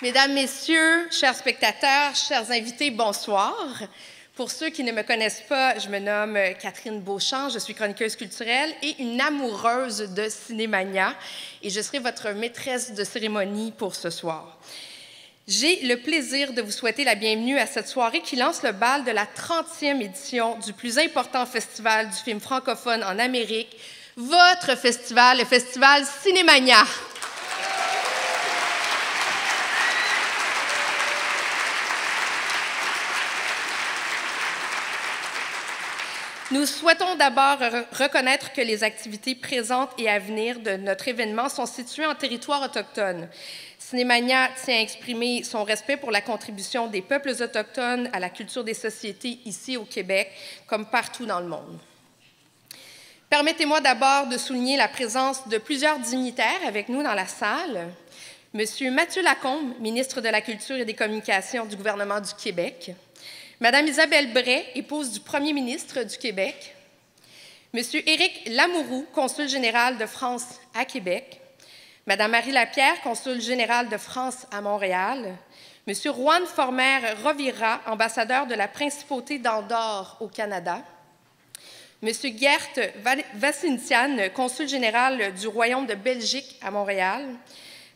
Mesdames, Messieurs, chers spectateurs, chers invités, bonsoir. Pour ceux qui ne me connaissent pas, je me nomme Catherine Beauchamp, je suis chroniqueuse culturelle et une amoureuse de Cinémania et je serai votre maîtresse de cérémonie pour ce soir. J'ai le plaisir de vous souhaiter la bienvenue à cette soirée qui lance le bal de la 30e édition du plus important festival du film francophone en Amérique, votre festival, le festival Cinémania. Nous souhaitons d'abord reconnaître que les activités présentes et à venir de notre événement sont situées en territoire autochtone. Cinémania tient à exprimer son respect pour la contribution des peuples autochtones à la culture des sociétés ici au Québec, comme partout dans le monde. Permettez-moi d'abord de souligner la présence de plusieurs dignitaires avec nous dans la salle. Monsieur Mathieu Lacombe, ministre de la Culture et des Communications du gouvernement du Québec. Madame Isabelle Bray, épouse du premier ministre du Québec. Monsieur Éric Lamourou, consul général de France à Québec. Madame Marie Lapierre, consul général de France à Montréal. Monsieur Juan Former-Rovira, ambassadeur de la principauté d'Andorre au Canada. Monsieur Gert Vassintian, consul général du Royaume de Belgique à Montréal.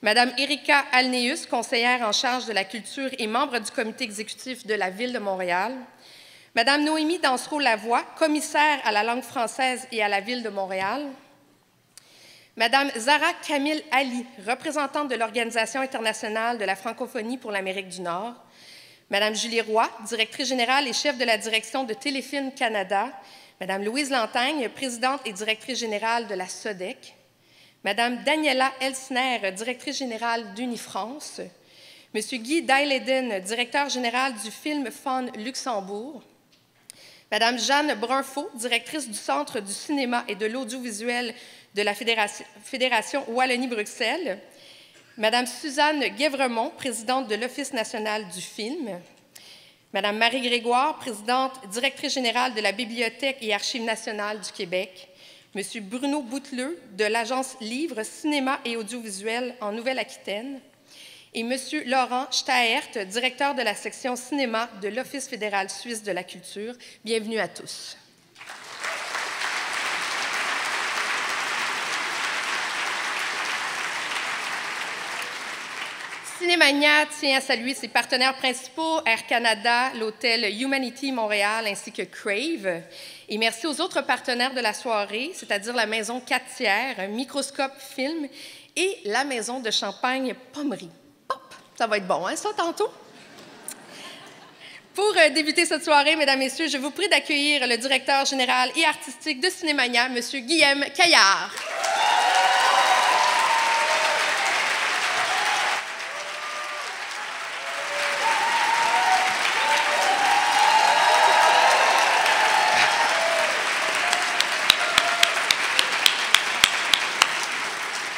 Madame Erika Alneus, conseillère en charge de la culture et membre du comité exécutif de la Ville de Montréal. Madame Noémie Dansereau-Lavoie, commissaire à la langue française et à la Ville de Montréal. Madame Zara Kamil Ali, représentante de l'Organisation internationale de la francophonie pour l'Amérique du Nord. Madame Julie Roy, directrice générale et chef de la direction de Téléfilm Canada. Madame Louise Lantagne, présidente et directrice générale de la SODEC. Madame Daniela Elsner, directrice générale d'Unifrance. Monsieur Guy Daileden, directeur général du Film Fund Luxembourg. Madame Jeanne Brunfaux, directrice du Centre du cinéma et de l'audiovisuel de la Fédération Wallonie-Bruxelles. Madame Suzanne Guévremont, présidente de l'Office national du film. Madame Marie Grégoire, présidente, directrice générale de la Bibliothèque et Archives nationales du Québec. Monsieur Bruno Bouteleux, de l'Agence Livre, Cinéma et Audiovisuel en Nouvelle-Aquitaine. Et Monsieur Laurent Staert, directeur de la section cinéma de l'Office fédéral suisse de la culture. Bienvenue à tous. Cinémania tient à saluer ses partenaires principaux, Air Canada, l'hôtel Humanity Montréal ainsi que Crave. Et merci aux autres partenaires de la soirée, c'est-à-dire la Maison 4/3, Microscope Film et la Maison de Champagne Pommery. Hop, ça va être bon, hein, ça, tantôt? Pour débuter cette soirée, Mesdames, Messieurs, je vous prie d'accueillir le directeur général et artistique de Cinémania, M. Guillaume Caillard.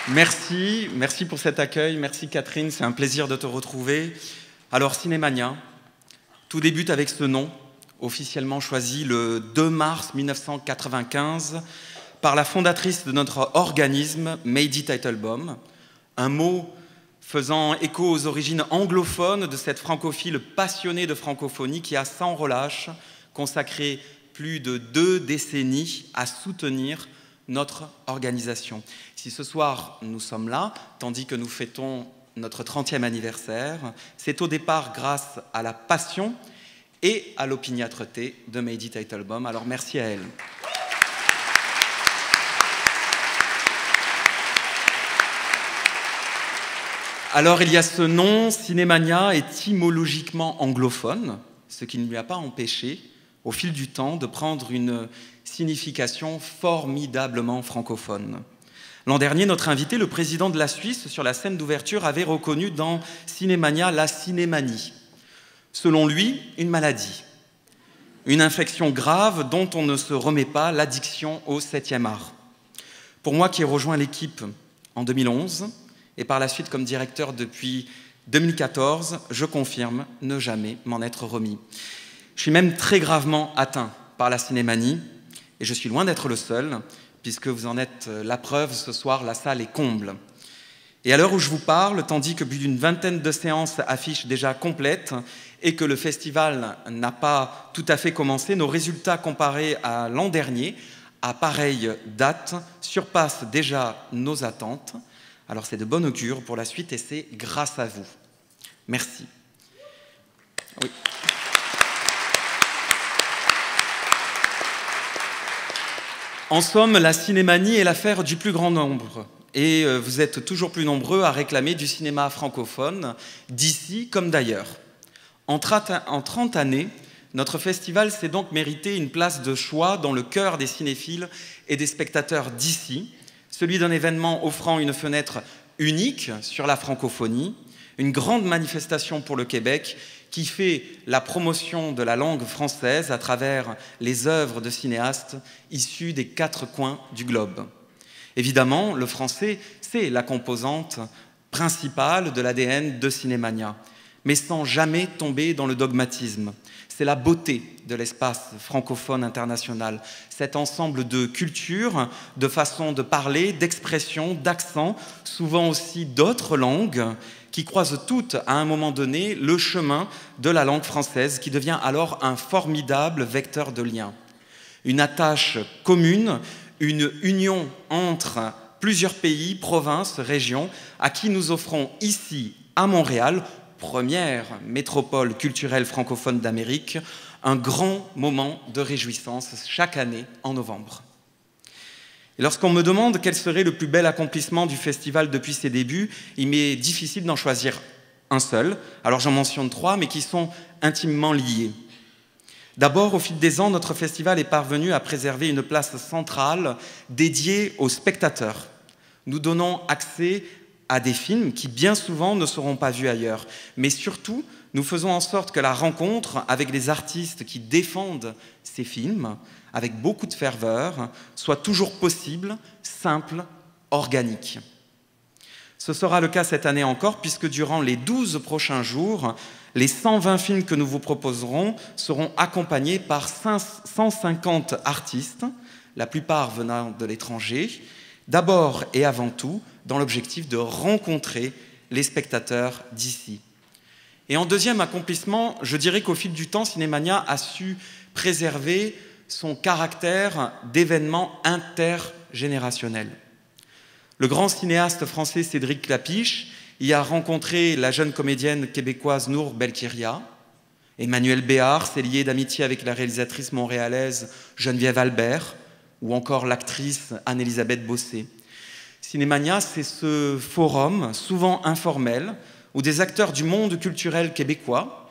Merci pour cet accueil. Merci Catherine, c'est un plaisir de te retrouver. Alors Cinémania, tout débute avec ce nom, officiellement choisi le 2 mars 1995 par la fondatrice de notre organisme, Meidi Teitelbaum, un mot faisant écho aux origines anglophones de cette francophile passionnée de francophonie qui a sans relâche consacré plus de 2 décennies à soutenir notre organisation. Si ce soir nous sommes là, tandis que nous fêtons notre 30e anniversaire, c'est au départ grâce à la passion et à l'opiniâtreté de Meidi Teitelbaum. Alors merci à elle. Alors il y a ce nom, Cinémania, étymologiquement anglophone, ce qui ne lui a pas empêché, au fil du temps, de prendre une signification formidablement francophone. L'an dernier, notre invité, le président de la Suisse, sur la scène d'ouverture, avait reconnu dans Cinémania la cinémanie. Selon lui, une maladie, une infection grave dont on ne se remet pas, l'addiction au 7e art. Pour moi qui ai rejoint l'équipe en 2011 et par la suite comme directeur depuis 2014, je confirme ne jamais m'en être remis. Je suis même très gravement atteint par la cinémanie et je suis loin d'être le seul, puisque vous en êtes la preuve, ce soir, la salle est comble. Et à l'heure où je vous parle, tandis que plus d'une vingtaine de séances affichent déjà complètes et que le festival n'a pas tout à fait commencé, nos résultats comparés à l'an dernier, à pareille date, surpassent déjà nos attentes. Alors c'est de bon augure pour la suite et c'est grâce à vous. Merci. Oui. En somme, la cinémanie est l'affaire du plus grand nombre. Et vous êtes toujours plus nombreux à réclamer du cinéma francophone, d'ici comme d'ailleurs. En 30 années, notre festival s'est donc mérité une place de choix dans le cœur des cinéphiles et des spectateurs d'ici, celui d'un événement offrant une fenêtre unique sur la francophonie, une grande manifestation pour le Québec qui fait la promotion de la langue française à travers les œuvres de cinéastes issus des 4 coins du globe. Évidemment, le français, c'est la composante principale de l'ADN de Cinémania, mais sans jamais tomber dans le dogmatisme. C'est la beauté de l'espace francophone international, cet ensemble de cultures, de façons de parler, d'expressions, d'accents, souvent aussi d'autres langues, qui croisent toutes à un moment donné le chemin de la langue française, qui devient alors un formidable vecteur de lien. Une attache commune, une union entre plusieurs pays, provinces, régions, à qui nous offrons ici, à Montréal, première métropole culturelle francophone d'Amérique, un grand moment de réjouissance chaque année en novembre. Et lorsqu'on me demande quel serait le plus bel accomplissement du festival depuis ses débuts, il m'est difficile d'en choisir un seul. Alors j'en mentionne 3, mais qui sont intimement liés. D'abord, au fil des ans, notre festival est parvenu à préserver une place centrale dédiée aux spectateurs. Nous donnons accès à des films qui bien souvent ne seront pas vus ailleurs. Mais surtout, nous faisons en sorte que la rencontre avec les artistes qui défendent ces films, avec beaucoup de ferveur, soit toujours possible, simple, organique. Ce sera le cas cette année encore, puisque durant les 12 prochains jours, les 120 films que nous vous proposerons seront accompagnés par 150 artistes, la plupart venant de l'étranger, d'abord et avant tout dans l'objectif de rencontrer les spectateurs d'ici. Et en deuxième accomplissement, je dirais qu'au fil du temps, Cinémania a su préserver son caractère d'événement intergénérationnel. Le grand cinéaste français Cédric Klapisch y a rencontré la jeune comédienne québécoise Nour Belkhiria. Emmanuel Béard s'est lié d'amitié avec la réalisatrice montréalaise Geneviève Albert, ou encore l'actrice Anne-Élisabeth Bossé. Cinémania, c'est ce forum, souvent informel, où des acteurs du monde culturel québécois,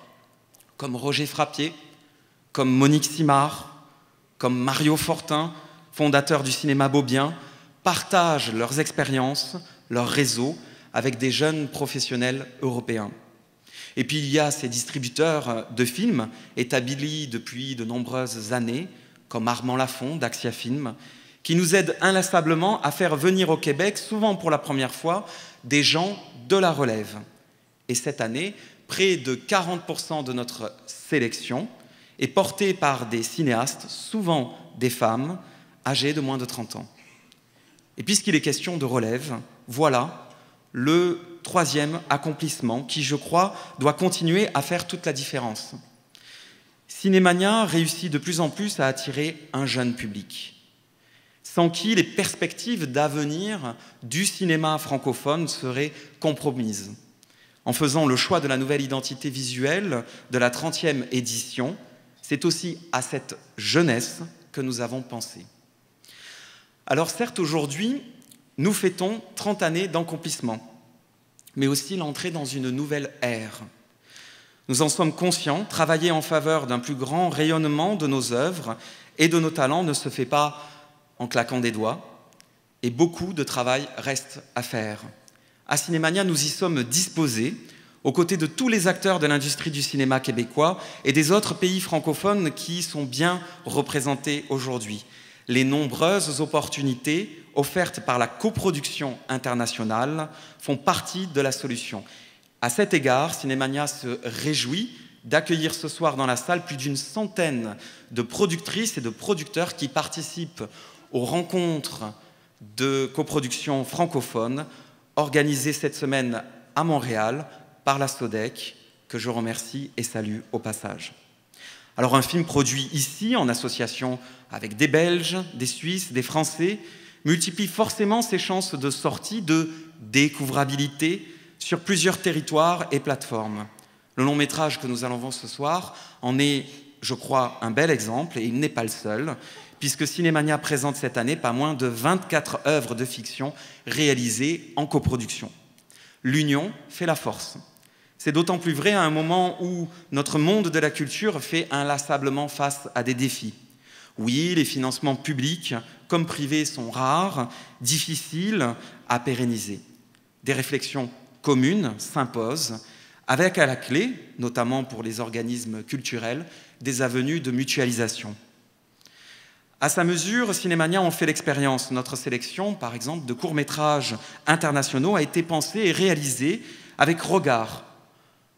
comme Roger Frappier, comme Monique Simard, comme Mario Fortin, fondateur du cinéma Beaubien, partagent leurs expériences, leurs réseaux, avec des jeunes professionnels européens. Et puis il y a ces distributeurs de films établis depuis de nombreuses années, comme Armand Lafont d'Axia Film, qui nous aident inlassablement à faire venir au Québec, souvent pour la première fois, des gens de la relève. Et cette année, près de 40% de notre sélection est portée par des cinéastes, souvent des femmes, âgées de moins de 30 ans. Et puisqu'il est question de relève, voilà le troisième accomplissement qui, je crois, doit continuer à faire toute la différence. Cinémania réussit de plus en plus à attirer un jeune public, sans qui les perspectives d'avenir du cinéma francophone seraient compromises. En faisant le choix de la nouvelle identité visuelle de la 30e édition, c'est aussi à cette jeunesse que nous avons pensé. Alors certes, aujourd'hui, nous fêtons 30 années d'accomplissement, mais aussi l'entrée dans une nouvelle ère. Nous en sommes conscients, travailler en faveur d'un plus grand rayonnement de nos œuvres et de nos talents ne se fait pas en claquant des doigts, et beaucoup de travail reste à faire. À Cinémania, nous y sommes disposés, aux côtés de tous les acteurs de l'industrie du cinéma québécois et des autres pays francophones qui sont bien représentés aujourd'hui. Les nombreuses opportunités offertes par la coproduction internationale font partie de la solution. À cet égard, Cinémania se réjouit d'accueillir ce soir dans la salle plus d'une centaine de productrices et de producteurs qui participent aux rencontres de coproduction francophone organisé cette semaine à Montréal par la SODEC, que je remercie et salue au passage. Alors un film produit ici en association avec des Belges, des Suisses, des Français multiplie forcément ses chances de sortie, de découvrabilité sur plusieurs territoires et plateformes. Le long métrage que nous allons voir ce soir en est, je crois, un bel exemple, et il n'est pas le seul, puisque Cinémania présente cette année pas moins de 24 œuvres de fiction réalisées en coproduction. L'union fait la force. C'est d'autant plus vrai à un moment où notre monde de la culture fait inlassablement face à des défis. Oui, les financements publics comme privés sont rares, difficiles à pérenniser. Des réflexions communes s'imposent, avec à la clé, notamment pour les organismes culturels, des avenues de mutualisation. À sa mesure, Cinémania en fait l'expérience. Notre sélection, par exemple, de courts-métrages internationaux a été pensée et réalisée avec Regard,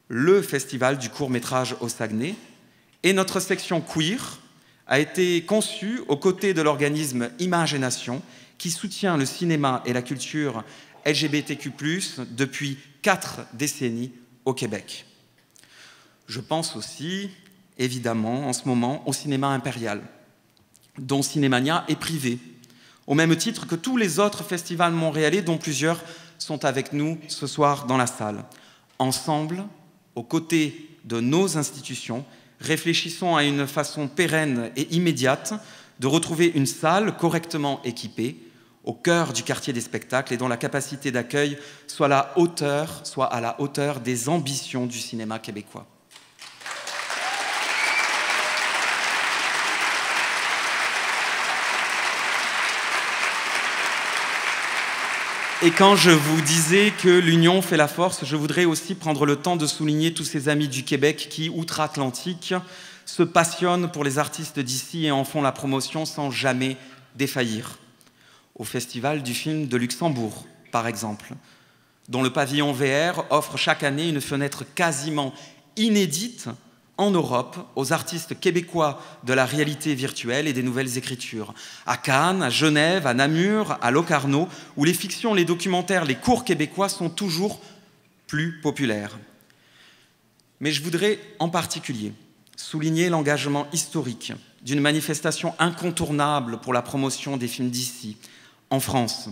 le festival du court-métrage au Saguenay, et notre section queer a été conçue aux côtés de l'organisme Imagination, qui soutient le cinéma et la culture LGBTQ+, depuis 4 décennies au Québec. Je pense aussi, évidemment, en ce moment, au cinéma impérial, dont Cinémania est privé, au même titre que tous les autres festivals montréalais, dont plusieurs sont avec nous ce soir dans la salle. Ensemble, aux côtés de nos institutions, réfléchissons à une façon pérenne et immédiate de retrouver une salle correctement équipée, au cœur du quartier des spectacles et dont la capacité d'accueil soit à la hauteur des ambitions du cinéma québécois. Et quand je vous disais que l'union fait la force, je voudrais aussi prendre le temps de souligner tous ces amis du Québec qui, outre-Atlantique, se passionnent pour les artistes d'ici et en font la promotion sans jamais défaillir. Au Festival du film de Luxembourg, par exemple, dont le pavillon VR offre chaque année une fenêtre quasiment inédite en Europe aux artistes québécois de la réalité virtuelle et des nouvelles écritures. À Cannes, à Genève, à Namur, à Locarno, où les fictions, les documentaires, les courts québécois sont toujours plus populaires. Mais je voudrais en particulier souligner l'engagement historique d'une manifestation incontournable pour la promotion des films d'ici, en France.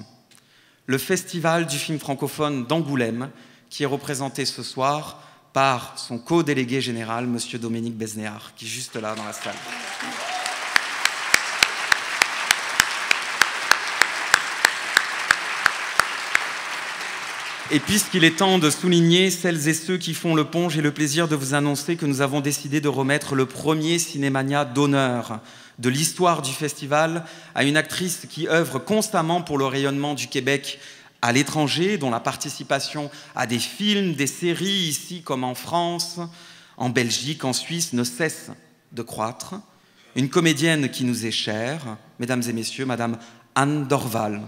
Le Festival du film francophone d'Angoulême, qui est représenté ce soir par son co-délégué général, M. Dominique Besnéard, qui est juste là dans la salle. Et puisqu'il est temps de souligner celles et ceux qui font le pont, j'ai le plaisir de vous annoncer que nous avons décidé de remettre le premier Cinémania d'honneur de l'histoire du festival à une actrice qui œuvre constamment pour le rayonnement du Québec à l'étranger, dont la participation à des films, des séries, ici comme en France, en Belgique, en Suisse, ne cesse de croître. Une comédienne qui nous est chère, mesdames et messieurs, madame Anne Dorval.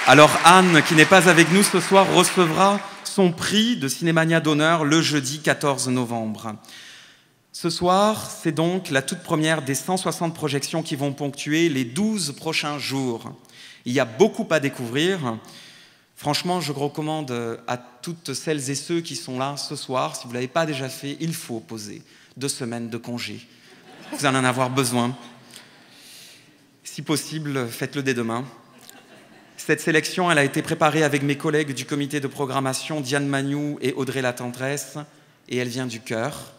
Alors Anne, qui n'est pas avec nous ce soir, recevra son prix de Cinémania d'honneur le jeudi 14 novembre. Ce soir, c'est donc la toute première des 160 projections qui vont ponctuer les 12 prochains jours. Il y a beaucoup à découvrir. Franchement, je recommande à toutes celles et ceux qui sont là ce soir, si vous ne l'avez pas déjà fait, il faut poser 2 semaines de congé. Vous allez en avoir besoin. Si possible, faites-le dès demain. Cette sélection, elle a été préparée avec mes collègues du comité de programmation, Diane Magnou et Audrey Latendresse, et elle vient du cœur.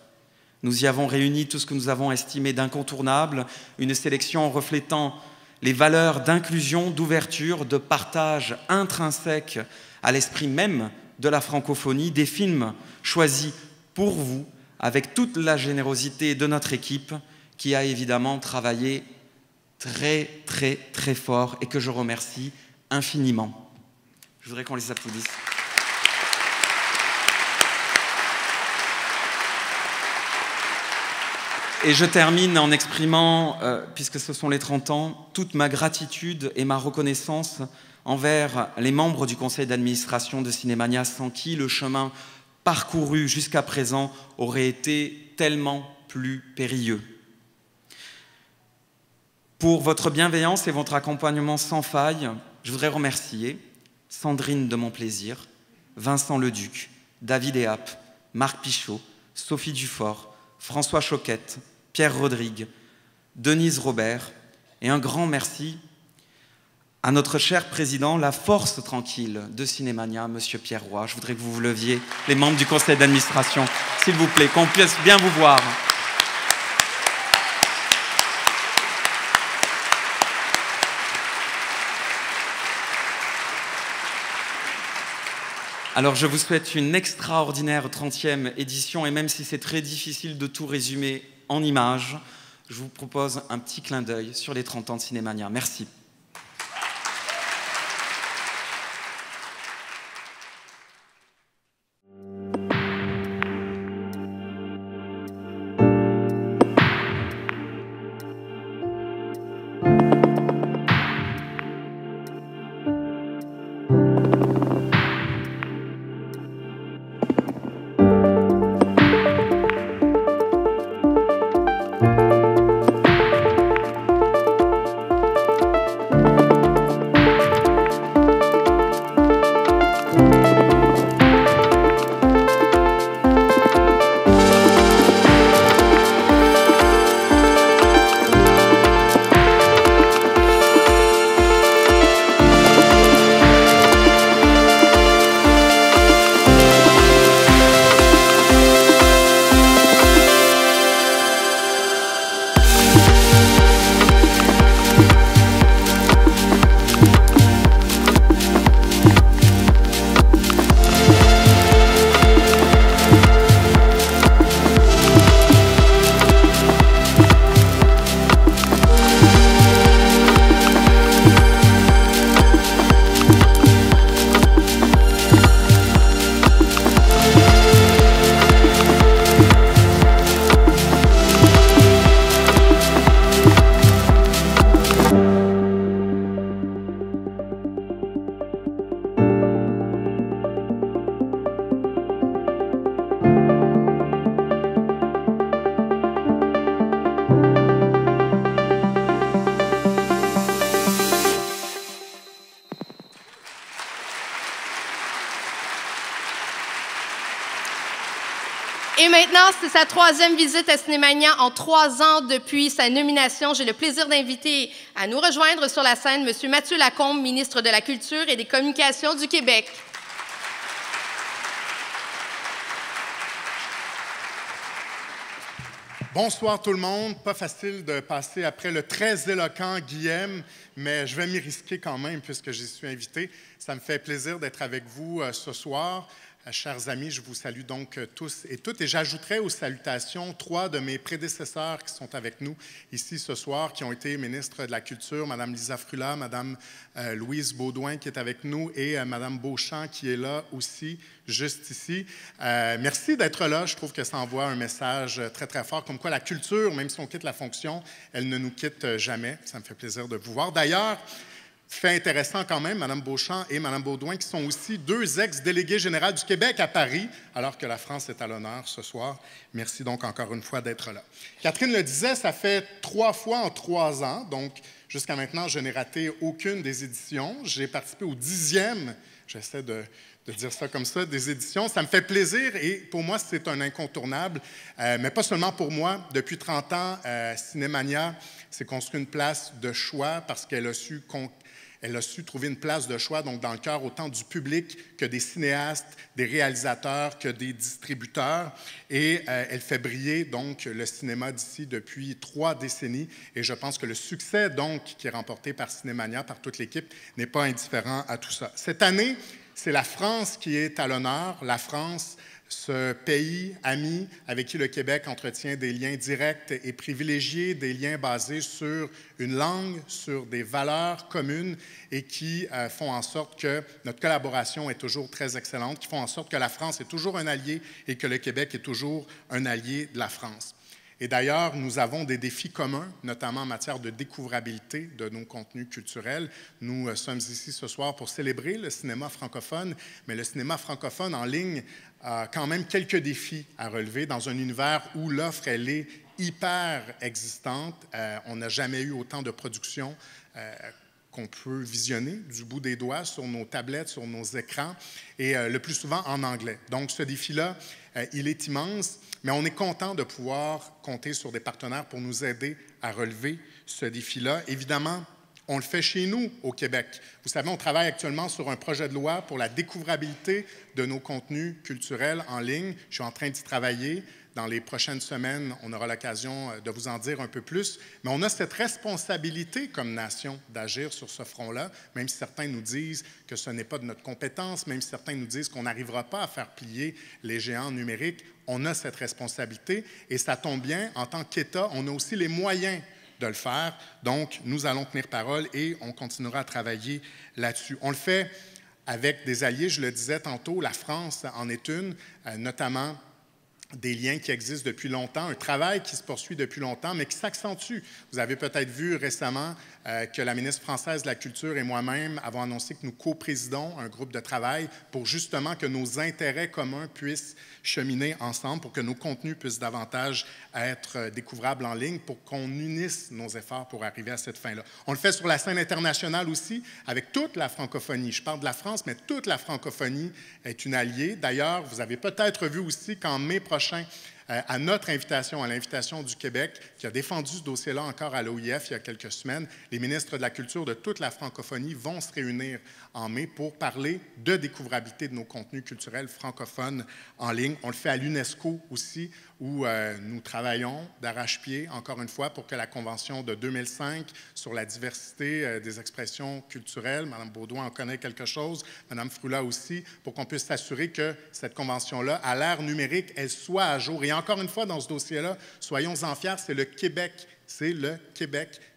Nous y avons réuni tout ce que nous avons estimé d'incontournable, une sélection reflétant les valeurs d'inclusion, d'ouverture, de partage intrinsèque à l'esprit même de la francophonie, des films choisis pour vous, avec toute la générosité de notre équipe, qui a évidemment travaillé très, très, très fort et que je remercie infiniment. Je voudrais qu'on les applaudisse. Et je termine en exprimant, puisque ce sont les 30 ans, toute ma gratitude et ma reconnaissance envers les membres du conseil d'administration de Cinémania, sans qui le chemin parcourus jusqu'à présent auraient été tellement plus périlleux. Pour votre bienveillance et votre accompagnement sans faille, je voudrais remercier Sandrine de Montplaisir, Vincent Leduc, David Ehap, Marc Pichot, Sophie Dufort, François Choquette, Pierre Rodrigue, Denise Robert, et un grand merci à notre cher président, la force tranquille de Cinémania, Monsieur Pierre Roy. Je voudrais que vous vous leviez, les membres du conseil d'administration, s'il vous plaît, qu'on puisse bien vous voir. Alors, je vous souhaite une extraordinaire 30e édition, et même si c'est très difficile de tout résumer en images, je vous propose un petit clin d'œil sur les 30 ans de Cinémania. Merci. Et maintenant, c'est sa 3e visite à Cinémania en 3 ans depuis sa nomination. J'ai le plaisir d'inviter à nous rejoindre sur la scène M. Mathieu Lacombe, ministre de la Culture et des Communications du Québec. Bonsoir tout le monde. Pas facile de passer après le très éloquent Guillaume, mais je vais m'y risquer quand même puisque j'y suis invité. Ça me fait plaisir d'être avec vous ce soir. Chers amis, je vous salue donc tous et toutes, et j'ajouterai aux salutations 3 de mes prédécesseurs qui sont avec nous ici ce soir, qui ont été ministres de la Culture, Mme Lisa Frula, Mme Louise Baudouin qui est avec nous, et Mme Beauchamp qui est là aussi, juste ici. Merci d'être là, je trouve que ça envoie un message très très fort, comme quoi la culture, même si on quitte la fonction, elle ne nous quitte jamais. Ça me fait plaisir de vous voir. D'ailleurs, fait intéressant quand même, Mme Beauchamp et Mme Baudouin, qui sont aussi 2 ex-délégués générales du Québec à Paris, alors que la France est à l'honneur ce soir. Merci donc encore une fois d'être là. Catherine le disait, ça fait 3 fois en 3 ans, donc jusqu'à maintenant, je n'ai raté aucune des éditions. J'ai participé au 10e, j'essaie de dire ça comme ça, des éditions. Ça me fait plaisir et pour moi, c'est un incontournable, mais pas seulement pour moi. Depuis 30 ans, Cinémania s'est construit une place de choix parce qu'elle a su trouver une place de choix donc dans le cœur autant du public que des cinéastes, des réalisateurs, que des distributeurs. Et elle fait briller donc le cinéma d'ici depuis 3 décennies. Et je pense que le succès donc qui est remporté par Cinémania, par toute l'équipe, n'est pas indifférent à tout ça. Cette année, c'est la France qui est à l'honneur. La France, ce pays ami avec qui le Québec entretient des liens directs et privilégiés, des liens basés sur une langue, sur des valeurs communes et qui font en sorte que notre collaboration est toujours très excellente, qui font en sorte que la France est toujours un allié et que le Québec est toujours un allié de la France. Et d'ailleurs, nous avons des défis communs, notamment en matière de découvrabilité de nos contenus culturels. Nous sommes ici ce soir pour célébrer le cinéma francophone, mais le cinéma francophone en ligne a quand même quelques défis à relever dans un univers où l'offre, elle est hyper existante. On n'a jamais eu autant de productions qu'on peut visionner du bout des doigts sur nos tablettes, sur nos écrans, et le plus souvent en anglais. Donc, ce défi-là, il est immense, mais on est content de pouvoir compter sur des partenaires pour nous aider à relever ce défi-là. Évidemment, on le fait chez nous, au Québec. Vous savez, on travaille actuellement sur un projet de loi pour la découvrabilité de nos contenus culturels en ligne. Je suis en train d'y travailler. Dans les prochaines semaines, on aura l'occasion de vous en dire un peu plus. Mais on a cette responsabilité comme nation d'agir sur ce front-là, même si certains nous disent que ce n'est pas de notre compétence, même si certains nous disent qu'on n'arrivera pas à faire plier les géants numériques. On a cette responsabilité et ça tombe bien, en tant qu'État, on a aussi les moyens de le faire. Donc, nous allons tenir parole et on continuera à travailler là-dessus. On le fait avec des alliés, je le disais tantôt, la France en est une, notamment des liens qui existent depuis longtemps, un travail qui se poursuit depuis longtemps, mais qui s'accentue. Vous avez peut-être vu récemment que la ministre française de la Culture et moi-même avons annoncé que nous co-présidons un groupe de travail pour justement que nos intérêts communs puissent cheminer ensemble, pour que nos contenus puissent davantage être découvrables en ligne, pour qu'on unisse nos efforts pour arriver à cette fin-là. On le fait sur la scène internationale aussi, avec toute la francophonie. Je parle de la France, mais toute la francophonie est une alliée. D'ailleurs, vous avez peut-être vu aussi qu'en mai prochain, à notre invitation, à l'invitation du Québec, qui a défendu ce dossier-là encore à l'OIF il y a quelques semaines, les ministres de la Culture de toute la francophonie vont se réunir en mai pour parler de découvrabilité de nos contenus culturels francophones en ligne. On le fait à l'UNESCO aussi, où nous travaillons d'arrache-pied, encore une fois, pour que la Convention de 2005 sur la diversité des expressions culturelles, Mme Beaudoin en connaît quelque chose, Mme Frula aussi, pour qu'on puisse s'assurer que cette Convention-là, à l'ère numérique, elle soit à jour. Et encore une fois, dans ce dossier-là, soyons-en fiers, c'est le Québec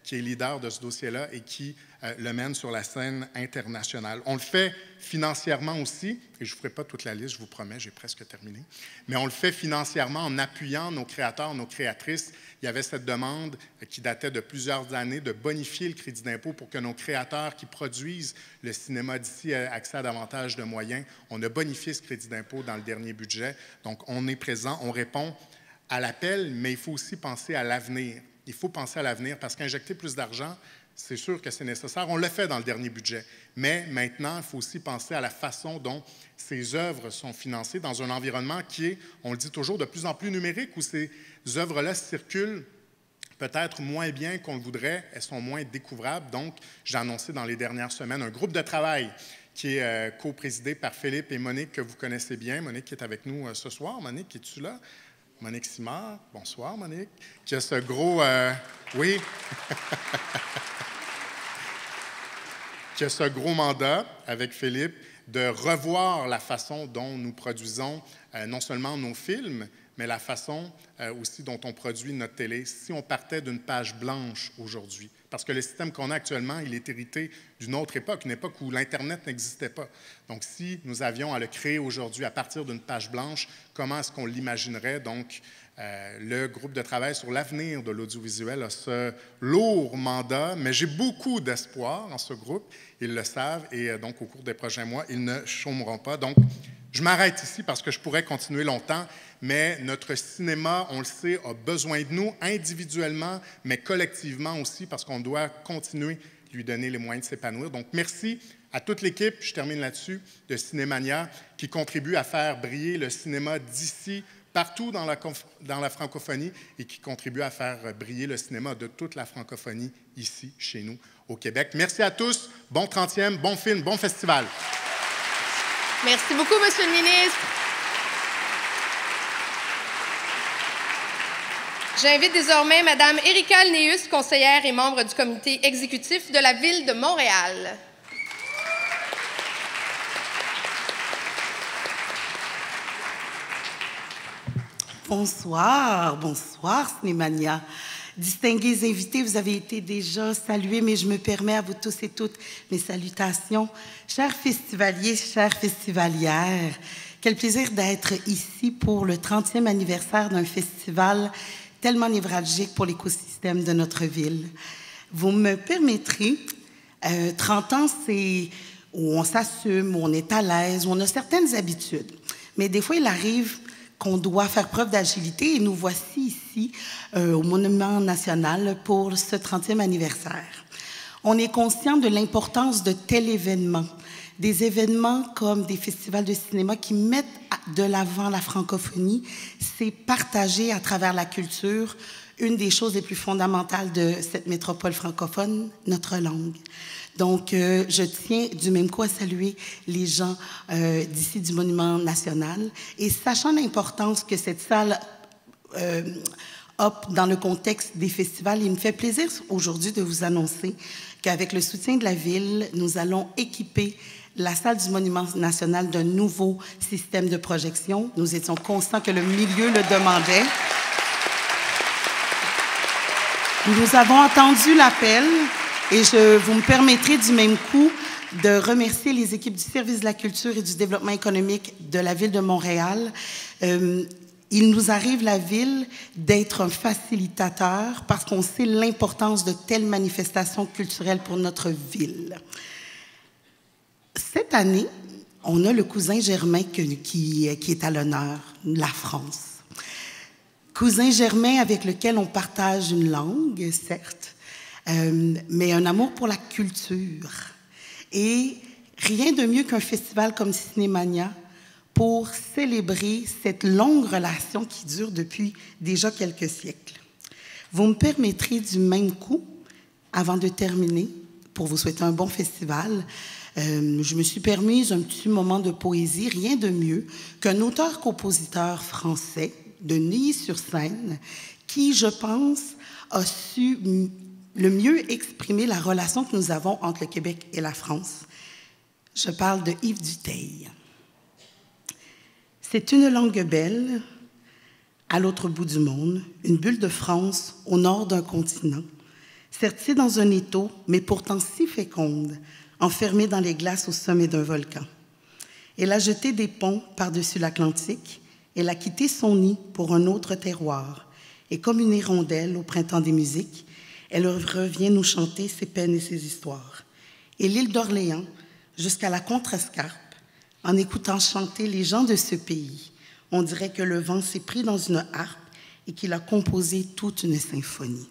qui est leader de ce dossier-là et qui le mène sur la scène internationale. On le fait financièrement aussi, et je ne vous ferai pas toute la liste, je vous promets, j'ai presque terminé, mais on le fait financièrement en appuyant nos créateurs, nos créatrices. Il y avait cette demande qui datait de plusieurs années de bonifier le crédit d'impôt pour que nos créateurs qui produisent le cinéma d'ici aient accès à davantage de moyens. On a bonifié ce crédit d'impôt dans le dernier budget, donc on est présent, on répond à l'appel, mais il faut aussi penser à l'avenir. Il faut penser à l'avenir parce qu'injecter plus d'argent, c'est sûr que c'est nécessaire. On le fait dans le dernier budget. Mais maintenant, il faut aussi penser à la façon dont ces œuvres sont financées dans un environnement qui est, on le dit toujours, de plus en plus numérique, où ces œuvres-là circulent peut-être moins bien qu'on le voudrait. Elles sont moins découvrables. Donc, j'ai annoncé dans les dernières semaines un groupe de travail qui est co-présidé par Philippe et Monique, que vous connaissez bien. Monique qui est avec nous ce soir. Monique, es-tu là? Monique Simard, bonsoir Monique, qui a ce gros... oui, qui a ce gros mandat avec Philippe de revoir la façon dont nous produisons non seulement nos films, mais la façon aussi dont on produit notre télé. Si on partait d'une page blanche aujourd'hui, parce que le système qu'on a actuellement, il est hérité d'une autre époque, une époque où l'Internet n'existait pas. Donc, si nous avions à le créer aujourd'hui à partir d'une page blanche, comment est-ce qu'on l'imaginerait? Donc, le groupe de travail sur l'avenir de l'audiovisuel a ce lourd mandat, mais j'ai beaucoup d'espoir en ce groupe. Ils le savent et donc, au cours des prochains mois, ils ne chômeront pas. Donc, je m'arrête ici parce que je pourrais continuer longtemps, mais notre cinéma, on le sait, a besoin de nous individuellement, mais collectivement aussi, parce qu'on doit continuer de lui donner les moyens de s'épanouir. Donc, merci à toute l'équipe, je termine là-dessus, de Cinémania, qui contribue à faire briller le cinéma d'ici, partout dans la francophonie, et qui contribue à faire briller le cinéma de toute la francophonie ici, chez nous, au Québec. Merci à tous, bon 30e, bon film, bon festival. Merci beaucoup, Monsieur le ministre. J'invite désormais Mme Erika Alnéus, conseillère et membre du comité exécutif de la Ville de Montréal. Bonsoir, bonsoir, Cinémania. Distingués invités, vous avez été déjà salués, mais je me permets à vous tous et toutes mes salutations. Chers festivaliers, chères festivalières, quel plaisir d'être ici pour le 30e anniversaire d'un festival tellement névralgique pour l'écosystème de notre ville. Vous me permettrez, 30 ans, c'est où on s'assume, où on est à l'aise, où on a certaines habitudes. Mais des fois, il arrive qu'on doit faire preuve d'agilité et nous voici ici au Monument national pour ce 30e anniversaire. On est conscient de l'importance de tels événements, des événements comme des festivals de cinéma qui mettent de l'avant la francophonie, c'est partager à travers la culture une des choses les plus fondamentales de cette métropole francophone, notre langue. Donc, je tiens du même coup à saluer les gens d'ici du Monument national et sachant l'importance que cette salle a dans le contexte des festivals, il me fait plaisir aujourd'hui de vous annoncer qu'avec le soutien de la Ville, nous allons équiper la salle du Monument national d'un nouveau système de projection. Nous étions conscients que le milieu le demandait. Nous avons entendu l'appel et vous me permettrez du même coup de remercier les équipes du Service de la culture et du développement économique de la Ville de Montréal. Il nous arrive, la Ville, d'être un facilitateur parce qu'on sait l'importance de telles manifestations culturelles pour notre ville. Cette année, on a le cousin germain qui est à l'honneur, la France. Cousin germain avec lequel on partage une langue, certes, mais un amour pour la culture. Et rien de mieux qu'un festival comme Cinémania pour célébrer cette longue relation qui dure depuis déjà quelques siècles. Vous me permettrez du même coup, avant de terminer, pour vous souhaiter un bon festival, je me suis permise un petit moment de poésie, rien de mieux qu'un auteur-compositeur français de Neuilly-sur-Seine qui, je pense, a su le mieux exprimer la relation que nous avons entre le Québec et la France. Je parle de Yves Dutheil. C'est une langue belle, à l'autre bout du monde, une bulle de France au nord d'un continent, sertie dans un étau, mais pourtant si féconde, enfermée dans les glaces au sommet d'un volcan. Elle a jeté des ponts par-dessus l'Atlantique, elle a quitté son nid pour un autre terroir, et comme une hirondelle au printemps des musiques, elle revient nous chanter ses peines et ses histoires. Et l'île d'Orléans, jusqu'à la Contrescarpe, en écoutant chanter les gens de ce pays, on dirait que le vent s'est pris dans une harpe et qu'il a composé toute une symphonie.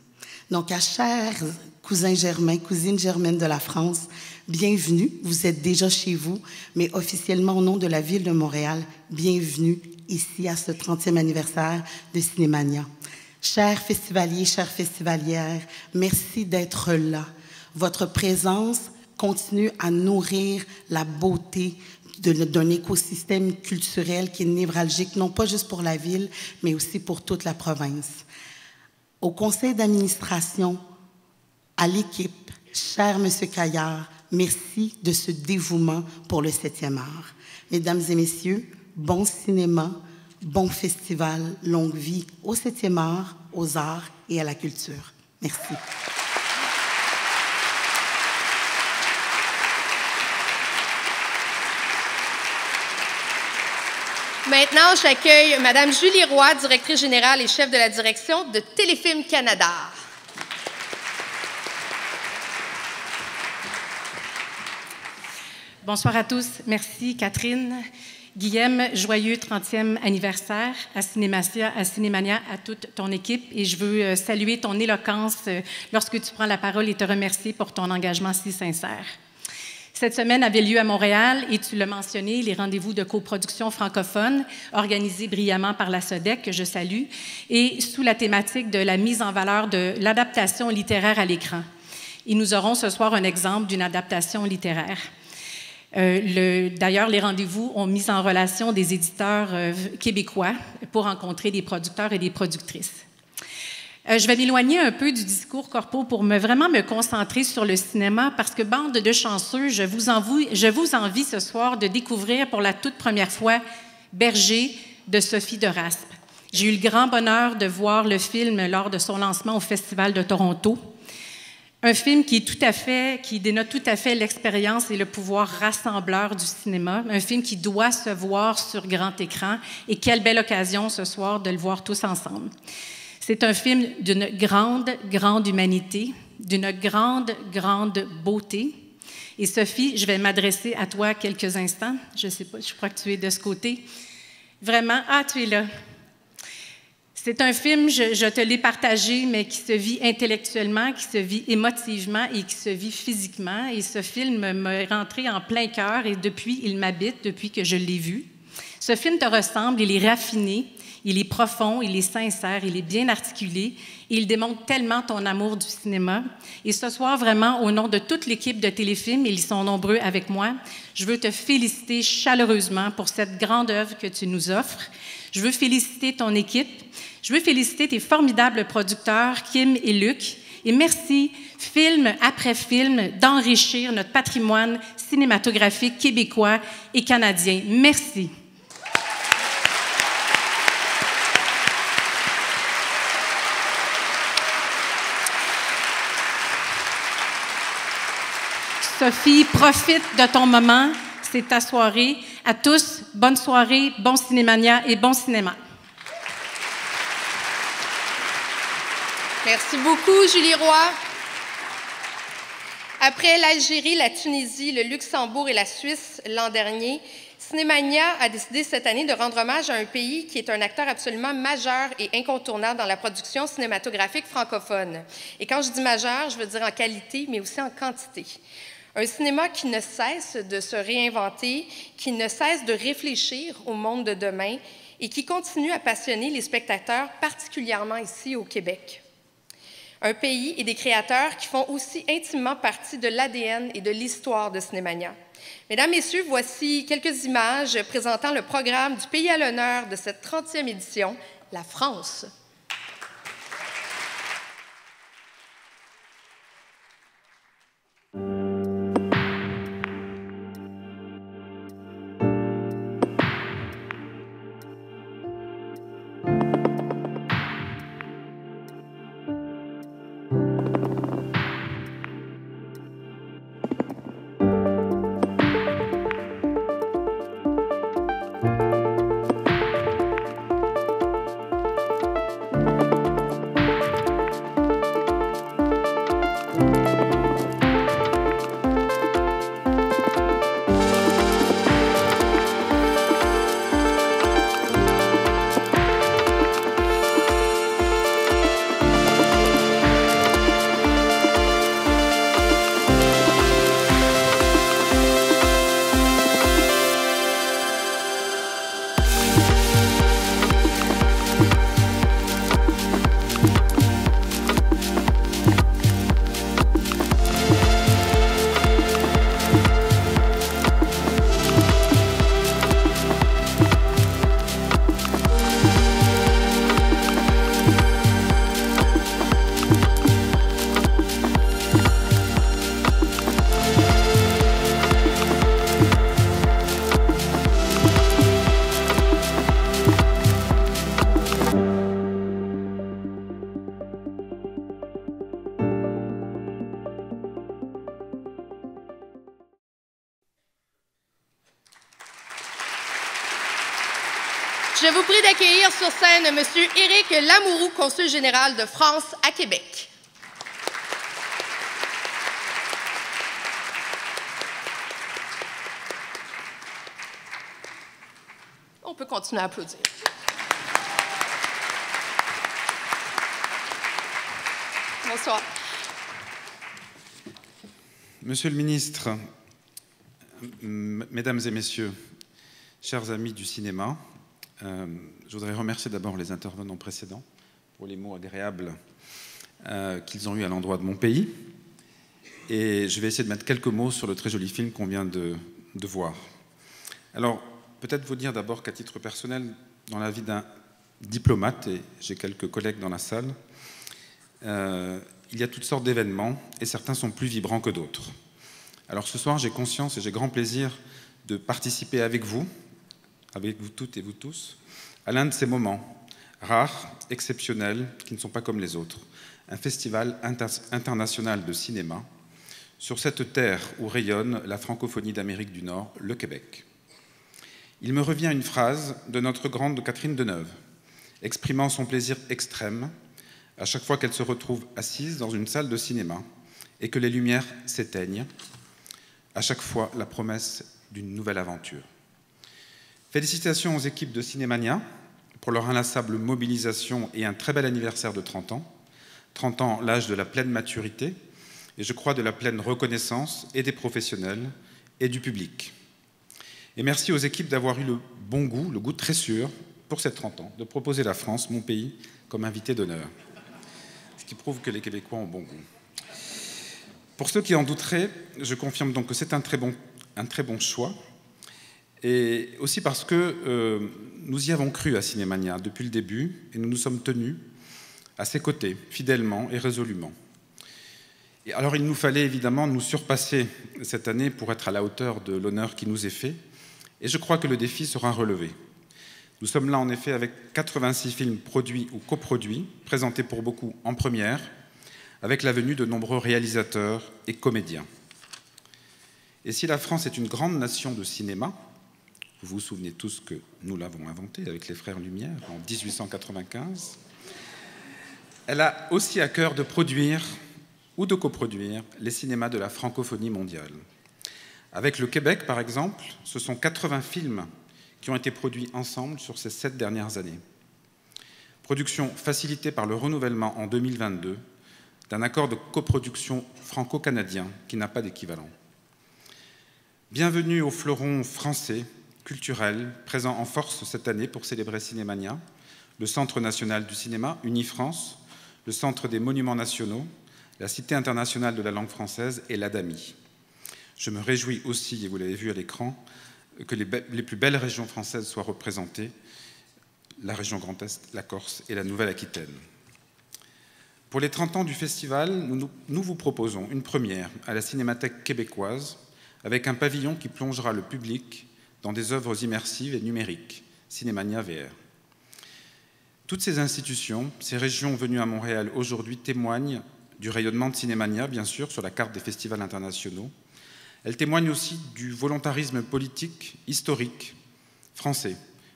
Donc, à chers cousins germains, cousines germaines de la France, bienvenue. Vous êtes déjà chez vous, mais officiellement au nom de la Ville de Montréal, bienvenue ici à ce 30e anniversaire de Cinémania. Chers festivaliers, chères festivalières, merci d'être là. Votre présence continue à nourrir la beauté d'un écosystème culturel qui est névralgique, non pas juste pour la ville, mais aussi pour toute la province. Au conseil d'administration, à l'équipe, cher Monsieur Caillard, merci de ce dévouement pour le 7e art. Mesdames et messieurs, bon cinéma, bon festival, longue vie au 7e art, aux arts et à la culture. Merci. Maintenant, j'accueille Mme Julie Roy, directrice générale et chef de la direction de Téléfilm Canada. Bonsoir à tous. Merci, Catherine. Guillaume, joyeux 30e anniversaire à Cinémania, à toute ton équipe. Et je veux saluer ton éloquence lorsque tu prends la parole et te remercier pour ton engagement si sincère. Cette semaine avait lieu à Montréal et tu l'as mentionné, les rendez-vous de coproduction francophone organisés brillamment par la SODEC, que je salue, et sous la thématique de la mise en valeur de l'adaptation littéraire à l'écran. Et nous aurons ce soir un exemple d'une adaptation littéraire. D'ailleurs, les rendez-vous ont mis en relation des éditeurs québécois pour rencontrer des producteurs et des productrices. Je vais m'éloigner un peu du discours corpo pour vraiment me concentrer sur le cinéma parce que, bande de chanceux, je vous envie ce soir de découvrir pour la toute première fois Berger de Sophie de Raspe. J'ai eu le grand bonheur de voir le film lors de son lancement au Festival de Toronto. Un film qui dénote tout à fait l'expérience et le pouvoir rassembleur du cinéma. Un film qui doit se voir sur grand écran. Et quelle belle occasion ce soir de le voir tous ensemble. C'est un film d'une grande, grande humanité, d'une grande, grande beauté. Et Sophie, je vais m'adresser à toi quelques instants. Je ne sais pas, je crois que tu es de ce côté. Vraiment, tu es là. C'est un film, je te l'ai partagé, mais qui se vit intellectuellement, qui se vit émotivement et qui se vit physiquement. Et ce film m'est rentré en plein cœur et depuis, il m'habite, depuis que je l'ai vu. Ce film te ressemble, il est raffiné, il est profond, il est sincère, il est bien articulé et il démontre tellement ton amour du cinéma. Et ce soir, vraiment, au nom de toute l'équipe de Téléfilm, et ils sont nombreux avec moi, je veux te féliciter chaleureusement pour cette grande œuvre que tu nous offres. Je veux féliciter ton équipe. Je veux féliciter tes formidables producteurs, Kim et Luc. Et merci, film après film, d'enrichir notre patrimoine cinématographique québécois et canadien. Merci. Sophie, profite de ton moment. C'est ta soirée. À tous, bonne soirée, bon Cinémania et bon cinéma. Merci beaucoup, Julie Roy. Après l'Algérie, la Tunisie, le Luxembourg et la Suisse l'an dernier, Cinémania a décidé cette année de rendre hommage à un pays qui est un acteur absolument majeur et incontournable dans la production cinématographique francophone. Et quand je dis majeur, je veux dire en qualité, mais aussi en quantité. Un cinéma qui ne cesse de se réinventer, qui ne cesse de réfléchir au monde de demain et qui continue à passionner les spectateurs, particulièrement ici au Québec. Un pays et des créateurs qui font aussi intimement partie de l'ADN et de l'histoire de Cinémania. Mesdames, Messieurs, voici quelques images présentant le programme du pays à l'honneur de cette 30e édition, la France. Je vous prie d'accueillir sur scène M. Éric Lamourou, consul général de France à Québec. On peut continuer à applaudir. Bonsoir. Monsieur le ministre, mesdames et messieurs, chers amis du cinéma, je voudrais remercier d'abord les intervenants précédents pour les mots agréables qu'ils ont eus à l'endroit de mon pays. Et je vais essayer de mettre quelques mots sur le très joli film qu'on vient de voir. Alors, peut-être vous dire d'abord qu'à titre personnel, dans la vie d'un diplomate, et j'ai quelques collègues dans la salle, il y a toutes sortes d'événements et certains sont plus vibrants que d'autres. Alors ce soir, j'ai conscience et j'ai grand plaisir de participer avec vous toutes et vous tous, à l'un de ces moments rares, exceptionnels, qui ne sont pas comme les autres. Un festival international de cinéma sur cette terre où rayonne la francophonie d'Amérique du Nord, le Québec. Il me revient une phrase de notre grande Catherine Deneuve, exprimant son plaisir extrême à chaque fois qu'elle se retrouve assise dans une salle de cinéma et que les lumières s'éteignent, à chaque fois la promesse d'une nouvelle aventure. Félicitations aux équipes de Cinémania pour leur inlassable mobilisation et un très bel anniversaire de 30 ans. 30 ans, l'âge de la pleine maturité, et je crois de la pleine reconnaissance et des professionnels et du public. Et merci aux équipes d'avoir eu le bon goût, le goût très sûr, pour ces 30 ans, de proposer la France, mon pays, comme invité d'honneur. Ce qui prouve que les Québécois ont bon goût. Pour ceux qui en douteraient, je confirme donc que c'est un très bon choix, et aussi parce que nous y avons cru à Cinémania depuis le début, et nous nous sommes tenus à ses côtés, fidèlement et résolument. Et alors il nous fallait évidemment nous surpasser cette année pour être à la hauteur de l'honneur qui nous est fait, et je crois que le défi sera relevé. Nous sommes là en effet avec 86 films produits ou coproduits, présentés pour beaucoup en première, avec la venue de nombreux réalisateurs et comédiens. Et si la France est une grande nation de cinéma, vous vous souvenez tous que nous l'avons inventé avec les Frères Lumière en 1895, elle a aussi à cœur de produire ou de coproduire les cinémas de la francophonie mondiale. Avec le Québec, par exemple, ce sont 80 films qui ont été produits ensemble sur ces 7 dernières années. Production facilitée par le renouvellement en 2022 d'un accord de coproduction franco-canadien qui n'a pas d'équivalent. Bienvenue aux fleurons français, culturels, présents en force cette année pour célébrer Cinémania, le Centre national du cinéma, Unifrance, le Centre des monuments nationaux, la Cité internationale de la langue française et l'ADAMI. Je me réjouis aussi, et vous l'avez vu à l'écran, que les plus belles régions françaises soient représentées, la région Grand Est, la Corse et la Nouvelle-Aquitaine. Pour les 30 ans du festival, nous vous proposons une première à la Cinémathèque québécoise avec un pavillon qui plongera le public dans des œuvres immersives et numériques, Cinémania VR. Toutes ces institutions, ces régions venues à Montréal aujourd'hui témoignent du rayonnement de Cinémania, bien sûr, sur la carte des festivals internationaux. Elles témoignent aussi du volontarisme politique, historique, français,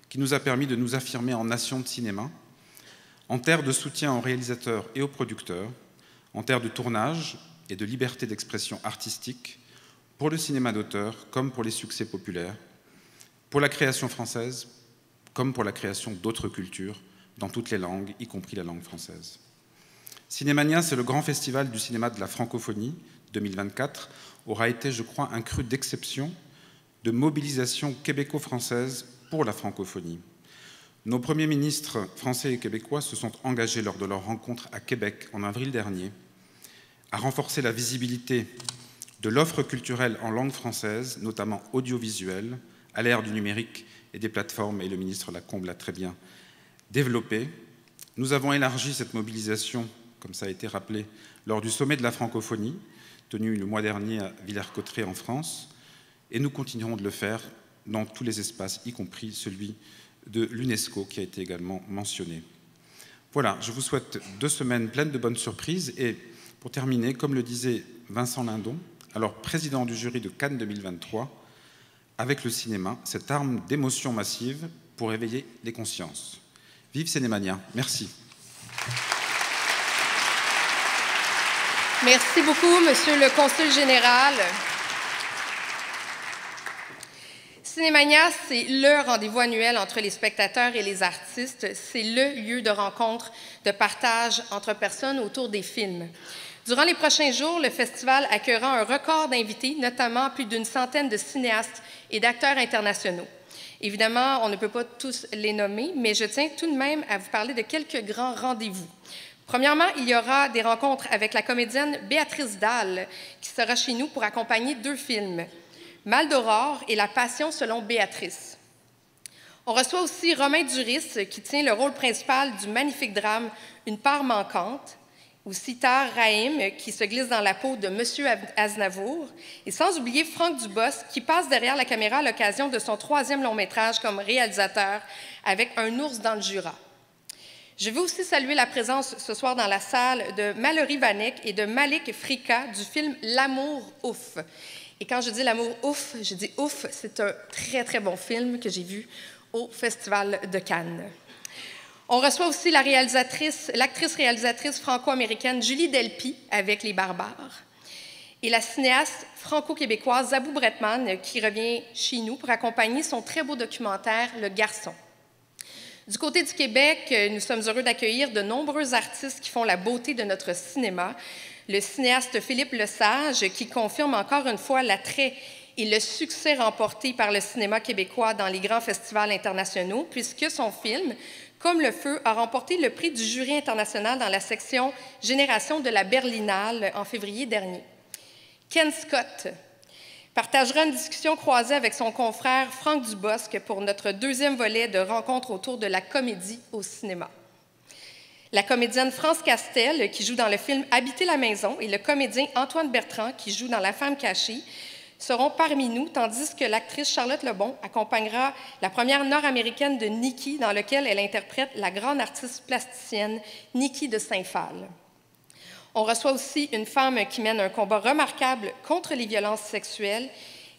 qui nous a permis de nous affirmer en nation de cinéma, en terre de soutien aux réalisateurs et aux producteurs, en terre de tournage et de liberté d'expression artistique, pour le cinéma d'auteur comme pour les succès populaires, pour la création française comme pour la création d'autres cultures, dans toutes les langues, y compris la langue française. Cinémania, c'est le grand festival du cinéma de la francophonie 2024, aura été, je crois, un cru d'exception de mobilisation québéco-française pour la francophonie. Nos premiers ministres français et québécois se sont engagés lors de leur rencontre à Québec en avril dernier à renforcer la visibilité de l'offre culturelle en langue française, notamment audiovisuelle, à l'ère du numérique et des plateformes, et le ministre Lacombe l'a très bien développé. Nous avons élargi cette mobilisation, comme ça a été rappelé, lors du sommet de la francophonie, tenu le mois dernier à Villers-Cotterêts en France, et nous continuerons de le faire dans tous les espaces, y compris celui de l'UNESCO, qui a été également mentionné. Voilà, je vous souhaite 2 semaines pleines de bonnes surprises, et pour terminer, comme le disait Vincent Lindon, alors président du jury de Cannes 2023, avec le cinéma, cette arme d'émotion massive pour éveiller les consciences. Vive Cinémania, merci. Merci beaucoup, Monsieur le Consul général. Cinémania, c'est le rendez-vous annuel entre les spectateurs et les artistes. C'est le lieu de rencontre, de partage entre personnes autour des films. Durant les prochains jours, le festival accueillera un record d'invités, notamment plus d'une centaine de cinéastes et d'acteurs internationaux. Évidemment, on ne peut pas tous les nommer, mais je tiens tout de même à vous parler de quelques grands rendez-vous. Premièrement, il y aura des rencontres avec la comédienne Béatrice Dalle, qui sera chez nous pour accompagner 2 films, Mal d'Aurore et La Passion selon Béatrice. On reçoit aussi Romain Duris, qui tient le rôle principal du magnifique drame Une part manquante, ou Sitar Rahim, qui se glisse dans la peau de Monsieur Aznavour, et sans oublier Franck Dubos, qui passe derrière la caméra à l'occasion de son 3e long-métrage comme réalisateur avec Un ours dans le Jura. Je veux aussi saluer la présence ce soir dans la salle de Mallory Vanek et de Malik Frika du film L'amour ouf. Et quand je dis L'amour ouf, je dis ouf, c'est un très, très bon film que j'ai vu au Festival de Cannes. On reçoit aussi l'actrice réalisatrice franco-américaine Julie Delpy avec Les Barbares et la cinéaste franco-québécoise Zabou Bretman qui revient chez nous pour accompagner son très beau documentaire Le Garçon. Du côté du Québec, nous sommes heureux d'accueillir de nombreux artistes qui font la beauté de notre cinéma. Le cinéaste Philippe Lesage qui confirme encore une fois l'attrait et le succès remporté par le cinéma québécois dans les grands festivals internationaux, puisque son film, Comme le feu, a remporté le prix du jury international dans la section Génération de la Berlinale en février dernier. Ken Scott partagera une discussion croisée avec son confrère Franck Dubosc pour notre deuxième volet de rencontres autour de la comédie au cinéma. La comédienne France Castel, qui joue dans le film Habiter la maison, et le comédien Antoine Bertrand, qui joue dans La femme cachée, seront parmi nous, tandis que l'actrice Charlotte Lebon accompagnera la première nord-américaine de Nikki, dans laquelle elle interprète la grande artiste plasticienne Nikki de Saint-Phal. On reçoit aussi une femme qui mène un combat remarquable contre les violences sexuelles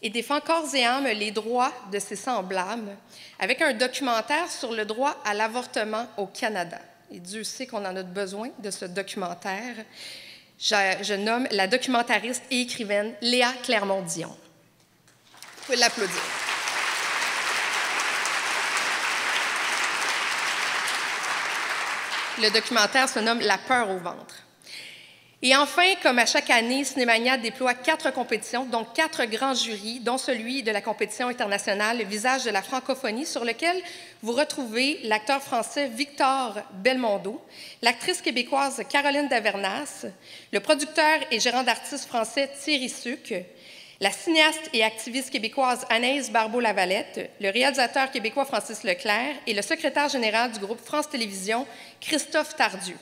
et défend corps et âme les droits de ses semblables, avec un documentaire sur le droit à l'avortement au Canada. Et Dieu sait qu'on en a besoin de ce documentaire. Je nomme la documentariste et écrivaine Léa Clermont-Dion. Vous pouvez l'applaudir. Le documentaire se nomme « La peur au ventre ». Et enfin, comme à chaque année, Cinémania déploie 4 compétitions, donc 4 grands jurys, dont celui de la compétition internationale « Le visage de la francophonie », sur lequel vous retrouvez l'acteur français Victor Belmondo, l'actrice québécoise Caroline Davernas, le producteur et gérant d'artistes français Thierry Suc, la cinéaste et activiste québécoise Anaïs Barbeau-Lavalette, le réalisateur québécois Francis Leclerc et le secrétaire général du groupe France Télévisions, Christophe Tardieu.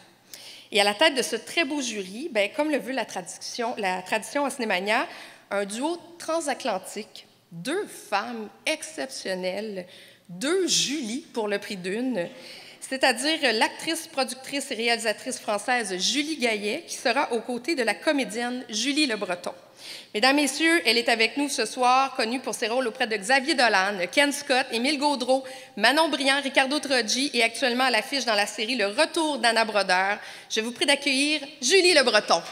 Et à la tête de ce très beau jury, comme le veut la tradition à Cinémania, un duo transatlantique, 2 femmes exceptionnelles, 2 Julie pour le prix d'une, c'est-à-dire l'actrice, productrice et réalisatrice française Julie Gaillet, qui sera aux côtés de la comédienne Julie Le Breton. Mesdames, Messieurs, elle est avec nous ce soir, connue pour ses rôles auprès de Xavier Dolan, Ken Scott, Émile Gaudreault, Manon Briand, Ricardo Troggi et actuellement à l'affiche dans la série Le Retour d'Anna Brodeur. Je vous prie d'accueillir Julie Le Breton.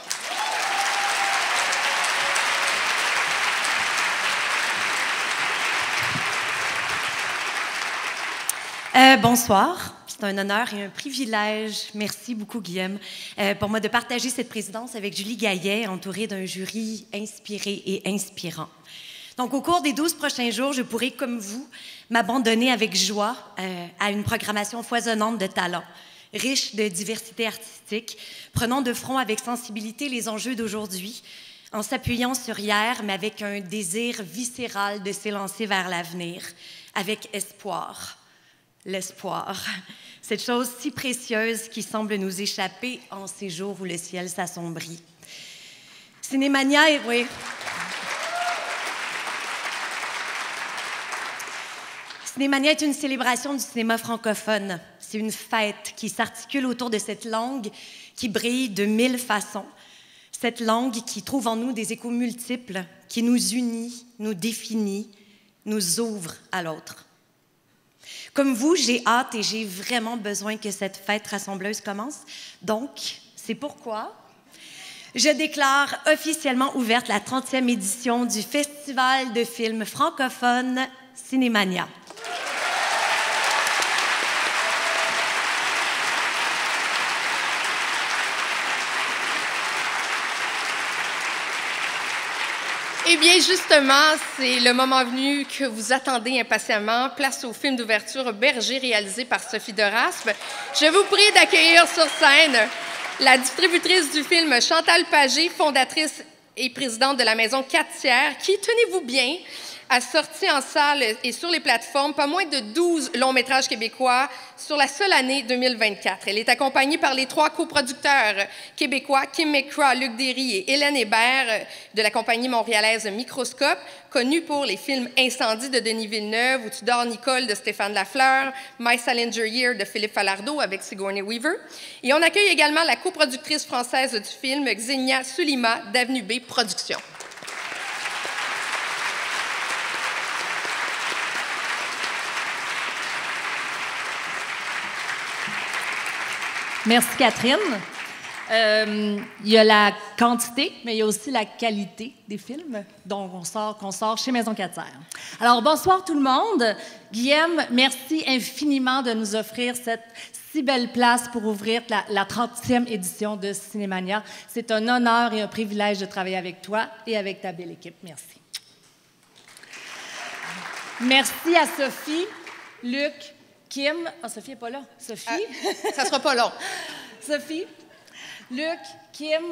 Bonsoir. C'est un honneur et un privilège, merci beaucoup Guillaume, pour moi de partager cette présidence avec Julie Gaillet, entourée d'un jury inspiré et inspirant. Donc, au cours des 12 prochains jours, je pourrai, comme vous, m'abandonner avec joie à une programmation foisonnante de talents, riche de diversité artistique, prenant de front avec sensibilité les enjeux d'aujourd'hui, en s'appuyant sur hier, mais avec un désir viscéral de s'élancer vers l'avenir, avec espoir. L'espoir, cette chose si précieuse qui semble nous échapper en ces jours où le ciel s'assombrit. Cinémania oui. Cinémania est une célébration du cinéma francophone. C'est une fête qui s'articule autour de cette langue qui brille de 1000 façons. Cette langue qui trouve en nous des échos multiples, qui nous unit, nous définit, nous ouvre à l'autre. Comme vous, j'ai hâte et j'ai vraiment besoin que cette fête rassembleuse commence. Donc, c'est pourquoi je déclare officiellement ouverte la 30e édition du Festival de films francophones Cinémania. Eh bien, justement, c'est le moment venu que vous attendez impatiemment. Place au film d'ouverture Berger, réalisé par Sophie Deraspe. Je vous prie d'accueillir sur scène la distributrice du film, Chantal Pagé, fondatrice et présidente de la Maison 4/3, qui, tenez-vous bien, a sorti en salle et sur les plateformes pas moins de 12 longs-métrages québécois sur la seule année 2024. Elle est accompagnée par les 3 coproducteurs québécois, Kim McCraw, Luc Derry et Hélène Hébert de la compagnie montréalaise Microscope, connue pour les films Incendie de Denis Villeneuve, Où tu dors, Nicole de Stéphane Lafleur, My Salinger Year de Philippe Falardeau avec Sigourney Weaver. Et on accueille également la coproductrice française du film, Xenia Sulima d'Avenue B Productions. Merci, Catherine. Il y a la quantité, mais il y a aussi la qualité des films qu'on sort chez Maison 4 Serres. Alors, bonsoir tout le monde. Guillaume, merci infiniment de nous offrir cette si belle place pour ouvrir la 30e édition de Cinémania. C'est un honneur et un privilège de travailler avec toi et avec ta belle équipe. Merci. Merci à Sophie, Luc, Kim. Ah, Sophie n'est pas là. Sophie? Ça sera pas long. Sophie, Luc, Kim,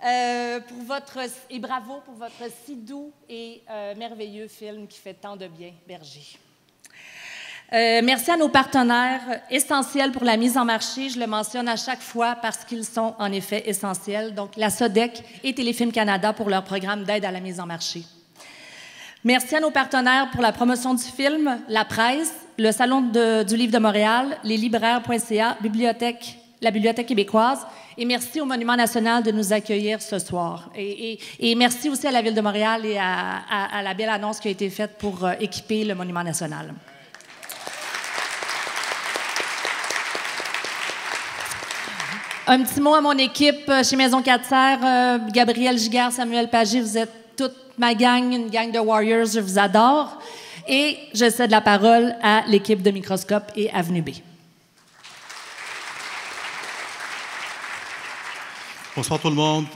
et bravo pour votre si doux et merveilleux film qui fait tant de bien, Berger. Merci à nos partenaires essentiels pour la mise en marché. Je le mentionne à chaque fois parce qu'ils sont en effet essentiels. Donc, la SODEC et Téléfilm Canada pour leur programme d'aide à la mise en marché. Merci à nos partenaires pour la promotion du film, la presse, le Salon du Livre de Montréal, les libraires.ca, la Bibliothèque québécoise. Et merci au Monument national de nous accueillir ce soir. Et merci aussi à la Ville de Montréal et à la belle annonce qui a été faite pour équiper le Monument national. Un petit mot à mon équipe chez Maison 4 Serres. Gabriel Giguère, Samuel Pagé, vous êtes toute ma gang, une gang de Warriors, je vous adore. Et je cède la parole à l'équipe de Microscope et Avenue B. Bonsoir tout le monde.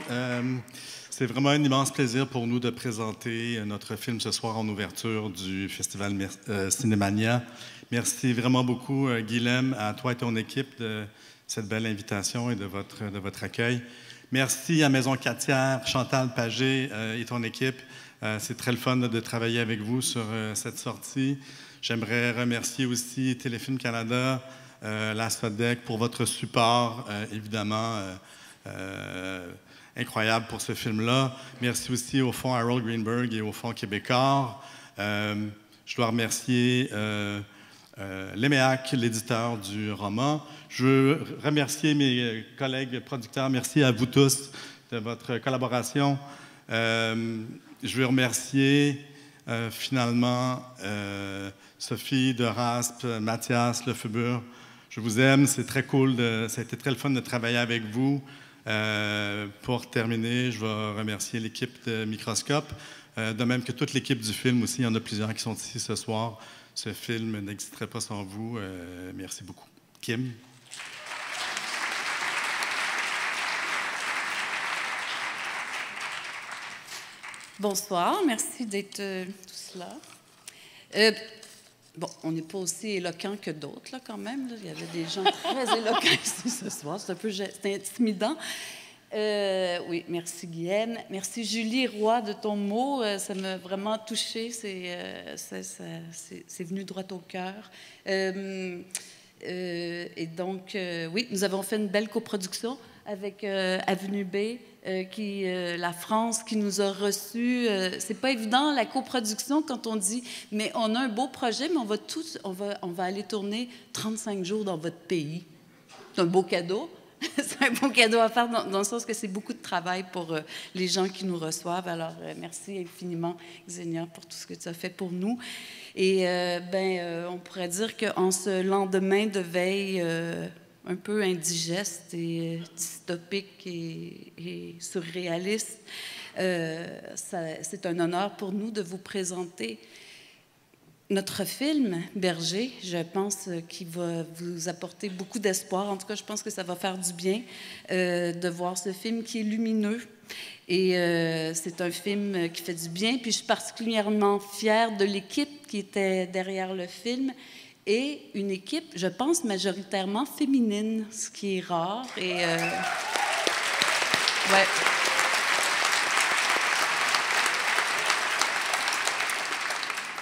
C'est vraiment un immense plaisir pour nous de présenter notre film ce soir en ouverture du Festival Cinémania. Merci vraiment beaucoup, Guilhem, à toi et ton équipe de cette belle invitation et de votre accueil. Merci à Maison 4 Serres, Chantal Pagé et ton équipe. C'est très le fun de travailler avec vous sur cette sortie. J'aimerais remercier aussi Téléfilm Canada, la SODEC pour votre support, évidemment, incroyable pour ce film-là. Merci aussi au Fonds Harold Greenberg et au Fonds Québécois. Je dois remercier l'EMEAC, l'éditeur du roman. Je veux remercier mes collègues producteurs. Merci à vous tous de votre collaboration. Je veux remercier finalement Sophie de Raspe, Mathias Lefebvre. Je vous aime, c'est très cool. Ça a été très le fun de travailler avec vous. Pour terminer, je vais remercier l'équipe de Microscope, de même que toute l'équipe du film aussi. Il y en a plusieurs qui sont ici ce soir. Ce film n'existerait pas sans vous. Merci beaucoup. Kim? Bonsoir, merci d'être tous là. Bon, on n'est pas aussi éloquent que d'autres, là, quand même. Là. Il y avait des gens très éloquents ici ce soir. C'est intimidant. Oui, merci Guillaume. Merci Julie Roy de ton mot. Ça m'a vraiment touchée. C'est venu droit au cœur. Et donc, oui, nous avons fait une belle coproduction avec Avenue B, la France qui nous a reçus. C'est pas évident la coproduction quand on dit, mais on a un beau projet, mais on va aller tourner 35 jours dans votre pays. C'est un beau cadeau. C'est un beau cadeau à faire dans le sens que c'est beaucoup de travail pour les gens qui nous reçoivent. Alors, merci infiniment, Xenia, pour tout ce que tu as fait pour nous. Et on pourrait dire qu'en ce lendemain de veille un peu indigeste et dystopique et surréaliste, c'est un honneur pour nous de vous présenter notre film, Berger. Je pense qu'il va vous apporter beaucoup d'espoir. En tout cas, je pense que ça va faire du bien de voir ce film qui est lumineux. Et c'est un film qui fait du bien. Puis je suis particulièrement fière de l'équipe qui était derrière le film. Et une équipe, je pense, majoritairement féminine, ce qui est rare. Et ouais.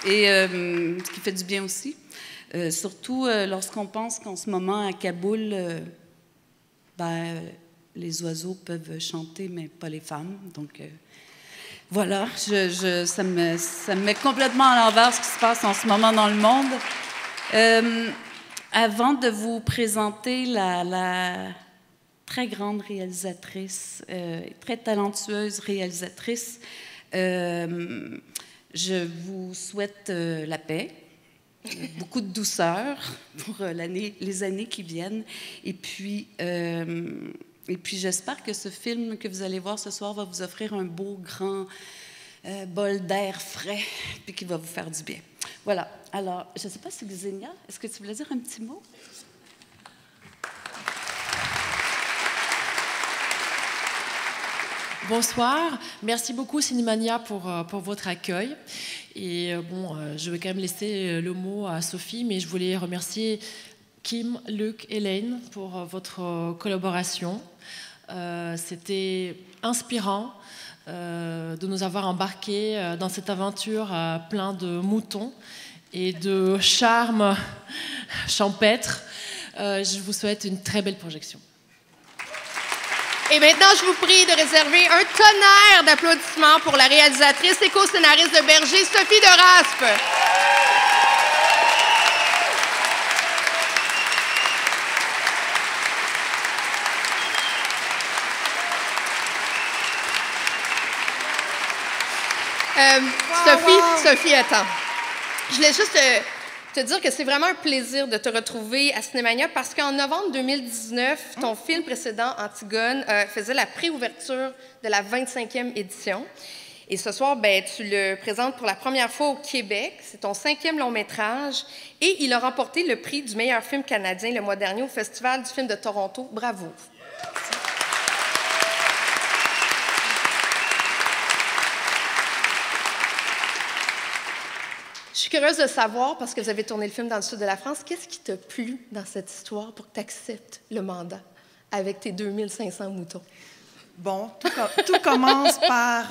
Et ce qui fait du bien aussi, surtout lorsqu'on pense qu'en ce moment, à Kaboul, les oiseaux peuvent chanter, mais pas les femmes. Donc, voilà, ça me met complètement à l'envers ce qui se passe en ce moment dans le monde. Avant de vous présenter la très grande réalisatrice, très talentueuse réalisatrice, je vous souhaite la paix, beaucoup de douceur pour les années qui viennent. Et puis j'espère que ce film que vous allez voir ce soir va vous offrir un beau, grand bol d'air frais, puis qui va vous faire du bien. Voilà. Alors, je ne sais pas si Xenia, est-ce que tu voulais dire un petit mot? Bonsoir. Merci beaucoup, Cinémania, pour votre accueil. Et je vais quand même laisser le mot à Sophie, mais je voulais remercier Kim, Luc, Hélène pour votre collaboration. C'était inspirant de nous avoir embarqués dans cette aventure plein de moutons et de charme champêtre. Je vous souhaite une très belle projection. Et maintenant, je vous prie de réserver un tonnerre d'applaudissements pour la réalisatrice et co-scénariste de Berger, Sophie de Raspe. Sophie, attends. Je voulais juste te dire que c'est vraiment un plaisir de te retrouver à Cinémania parce qu'en novembre 2019, ton film précédent, Antigone, faisait la préouverture de la 25e édition. Et ce soir, tu le présentes pour la première fois au Québec. C'est ton 5e long-métrage et il a remporté le prix du meilleur film canadien le mois dernier au Festival du film de Toronto. Bravo! Je suis curieuse de savoir, parce que vous avez tourné le film dans le sud de la France, qu'est-ce qui t'a plu dans cette histoire pour que tu acceptes le mandat avec tes 2500 moutons? Bon, tout commence par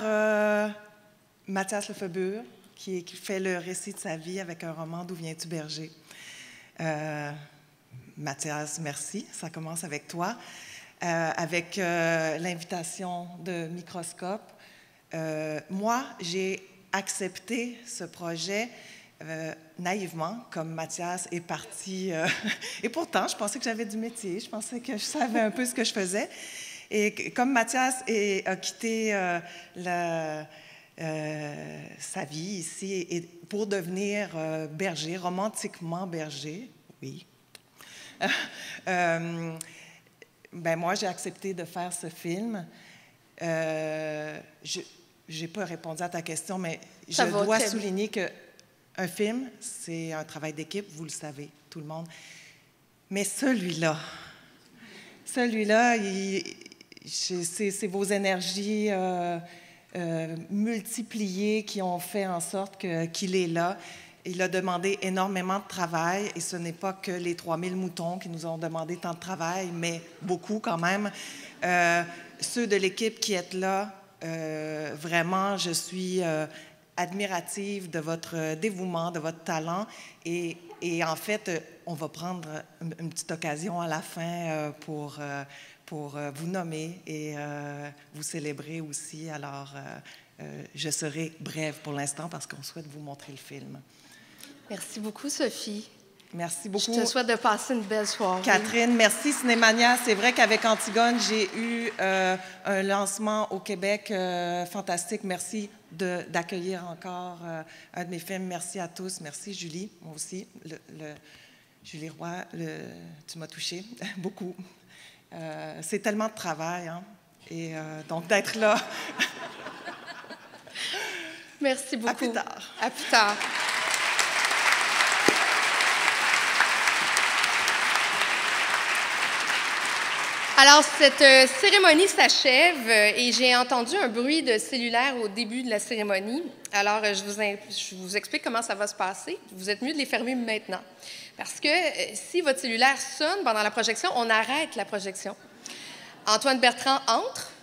Mathias Lefebvre, qui fait le récit de sa vie avec un roman D'où viens-tu, berger? Mathias, merci. Ça commence avec toi. Avec l'invitation de Microscope. Moi, j'ai accepté ce projet naïvement, comme Mathias est parti. Et pourtant, je pensais que j'avais du métier, je pensais que je savais un peu ce que je faisais. Et comme Mathias a quitté sa vie ici et pour devenir berger, romantiquement berger, oui. Moi, j'ai accepté de faire ce film. Je n'ai pas répondu à ta question, mais je dois souligner qu'un film, c'est un travail d'équipe, vous le savez, tout le monde. Mais celui-là, c'est vos énergies multipliées qui ont fait en sorte qu'il est là. Il a demandé énormément de travail, et ce n'est pas que les 3000 moutons qui nous ont demandé tant de travail, mais beaucoup quand même. Ceux de l'équipe qui êtes là, vraiment, je suis admirative de votre dévouement, de votre talent. Et en fait, on va prendre une petite occasion à la fin pour vous nommer et vous célébrer aussi. Alors, je serai brève pour l'instant parce qu'on souhaite vous montrer le film. Merci beaucoup, Sophie. Merci beaucoup. Je te souhaite de passer une belle soirée. Catherine, merci Cinémania. C'est vrai qu'avec Antigone, j'ai eu un lancement au Québec fantastique. Merci d'accueillir encore un de mes films. Merci à tous. Merci Julie, moi aussi. Julie Roy, tu m'as touchée beaucoup. C'est tellement de travail, hein? Et donc d'être là. Merci beaucoup. À plus tard. À plus tard. Alors, cette cérémonie s'achève et j'ai entendu un bruit de cellulaire au début de la cérémonie. Alors, je vous explique comment ça va se passer. Vous êtes mieux de les fermer maintenant. Parce que si votre cellulaire sonne pendant la projection, on arrête la projection. Antoine Bertrand entre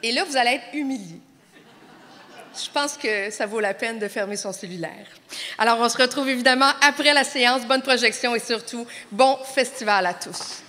et là, vous allez être humilié. Je pense que ça vaut la peine de fermer son cellulaire. Alors, on se retrouve évidemment après la séance. Bonne projection et surtout, bon festival à tous.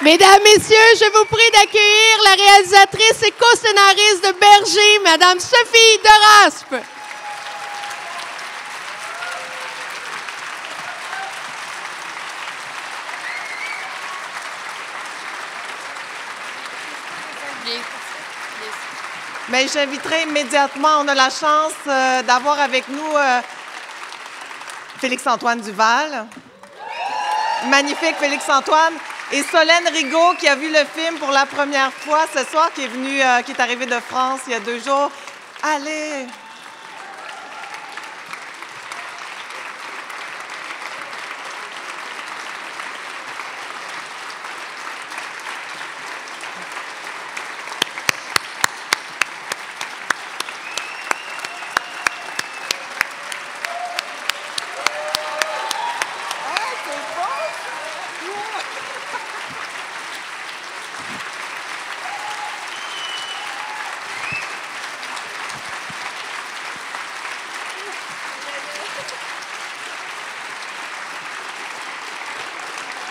Mesdames, Messieurs, je vous prie d'accueillir la réalisatrice et co-scénariste de Berger, Madame Sophie Deraspe. Mais j'inviterai immédiatement, on a la chance d'avoir avec nous Félix-Antoine Duval. Magnifique Félix-Antoine. Et Solène Rigaud, qui a vu le film pour la première fois ce soir, qui est arrivée de France il y a 2 jours. Allez!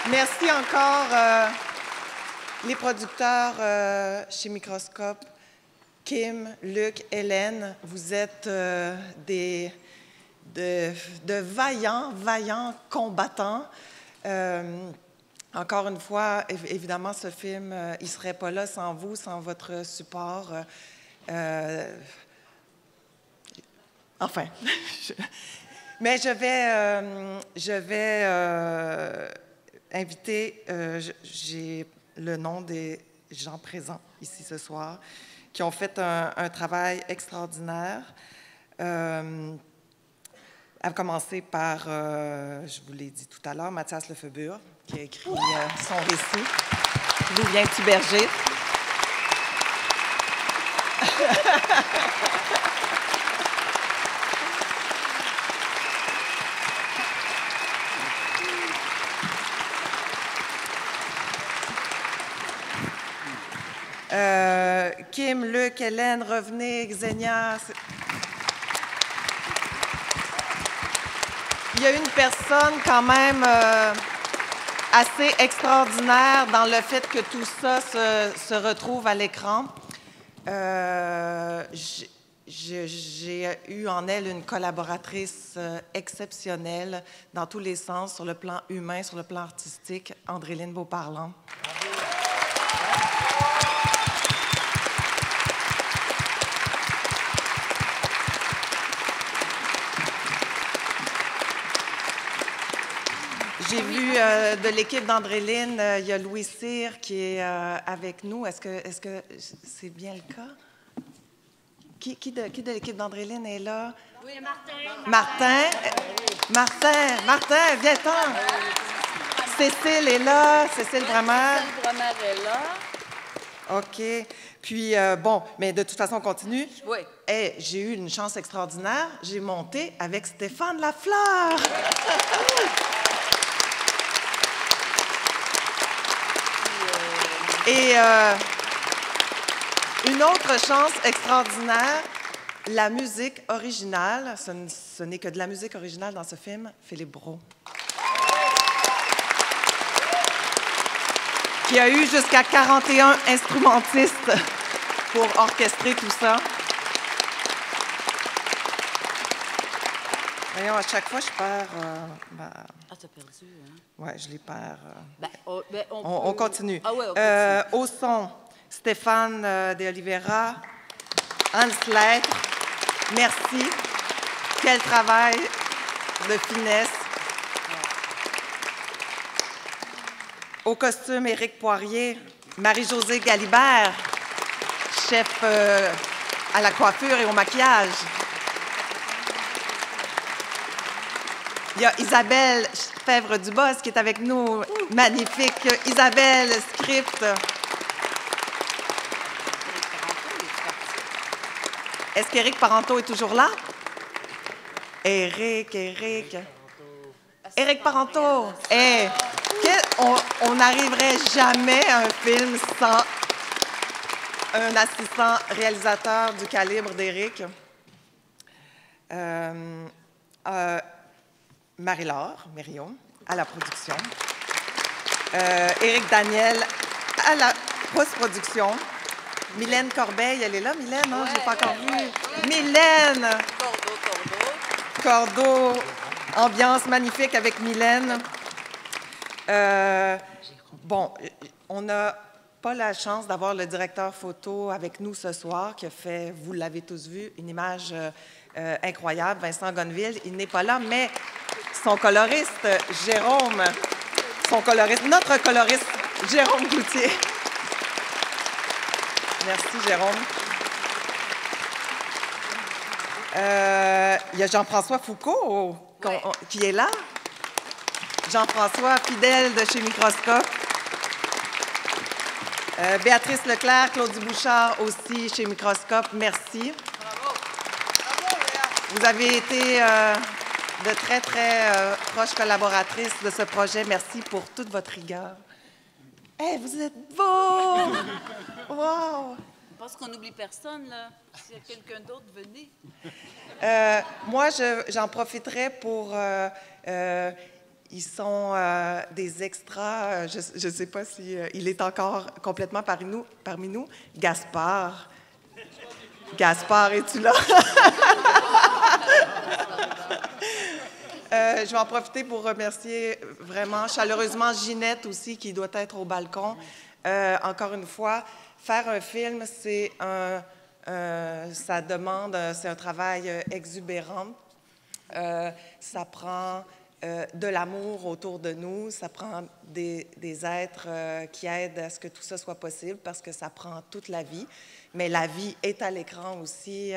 Merci encore les producteurs chez Microscope, Kim, Luc, Hélène. Vous êtes de vaillants combattants. Encore une fois, évidemment, ce film, il ne serait pas là sans vous, sans votre support. Enfin, mais je vais inviter, j'ai le nom des gens présents ici ce soir, qui ont fait un travail extraordinaire. À commencer par, je vous l'ai dit tout à l'heure, Mathias Lefebvre, qui a écrit son récit, D'où viens-tu, berger? Kim, Luc, Hélène, revenez, Xenia. Il y a une personne quand même assez extraordinaire dans le fait que tout ça se retrouve à l'écran. J'ai eu en elle une collaboratrice exceptionnelle dans tous les sens, sur le plan humain, sur le plan artistique, Andréline Beauparlant. J'ai vu de l'équipe d'Andréline, il y a Louis Cyr qui est avec nous. Est-ce que c'est bien le cas? Qui de l'équipe d'Andréline est là? Oui, Martin. Martin, viens-t'en. Cécile est là. Cécile Bramer. Cécile Bramer est là. OK. Puis, bon, mais de toute façon, on continue. Oui. Hey, j'ai eu une chance extraordinaire. J'ai monté avec Stéphane Lafleur. Et une autre chance extraordinaire, la musique originale, ce n'est que de la musique originale dans ce film, Philippe Brault, qui a eu jusqu'à 41 instrumentistes pour orchestrer tout ça. Voyons, à chaque fois, je perds... Ah, t'as perdu, hein? Oui, je les perds. On continue. Ah ouais, on continue. Au son, Stéphane de Oliveira, Hans Lettre, merci. Quel travail de finesse. Au costume, Éric Poirier, Marie-Josée Galibert, chef à la coiffure et au maquillage. Il y a Isabelle Fèvre-Dubos qui est avec nous. Magnifique. Isabelle, script. Est-ce qu'Éric Parenteau est toujours là? Éric. Éric Parenteau. Hey, on n'arriverait jamais à un film sans un assistant réalisateur du calibre d'Éric. Marie-Laure Mérion à la production. Éric Daniel à la post-production, Mylène Corbeil, elle est là, Mylène, hein? Je ne l'ai pas encore vue. Mylène! Cordeau, ambiance magnifique avec Mylène. Bon, on n'a pas la chance d'avoir le directeur photo avec nous ce soir, qui a fait, vous l'avez tous vu, une image incroyable, Vincent Gonneville. Il n'est pas là, mais son coloriste, Jérôme, notre coloriste, Jérôme Cloutier. Merci, Jérôme. Il y a Jean-François Foucault qui est là. Jean-François, fidèle de chez Microscope. Béatrice Leclerc, Claudie Bouchard aussi chez Microscope. Merci. Bravo. Vous avez été de très, très proches collaboratrices de ce projet. Merci pour toute votre rigueur. Hey, vous êtes beaux! Wow! Je pense qu'on n'oublie personne, là. S'il y a quelqu'un d'autre, venez. Moi, j'en profiterai pour... ils sont des extras. Je ne sais pas si il est encore complètement parmi nous. Gaspard. Gaspard, es-tu là? Je vais en profiter pour remercier vraiment chaleureusement Ginette aussi, qui doit être au balcon. Encore une fois, faire un film, ça demande, c'est un travail exubérant. Ça prend de l'amour autour de nous, ça prend des êtres qui aident à ce que tout ça soit possible, parce que ça prend toute la vie. Mais la vie est à l'écran aussi.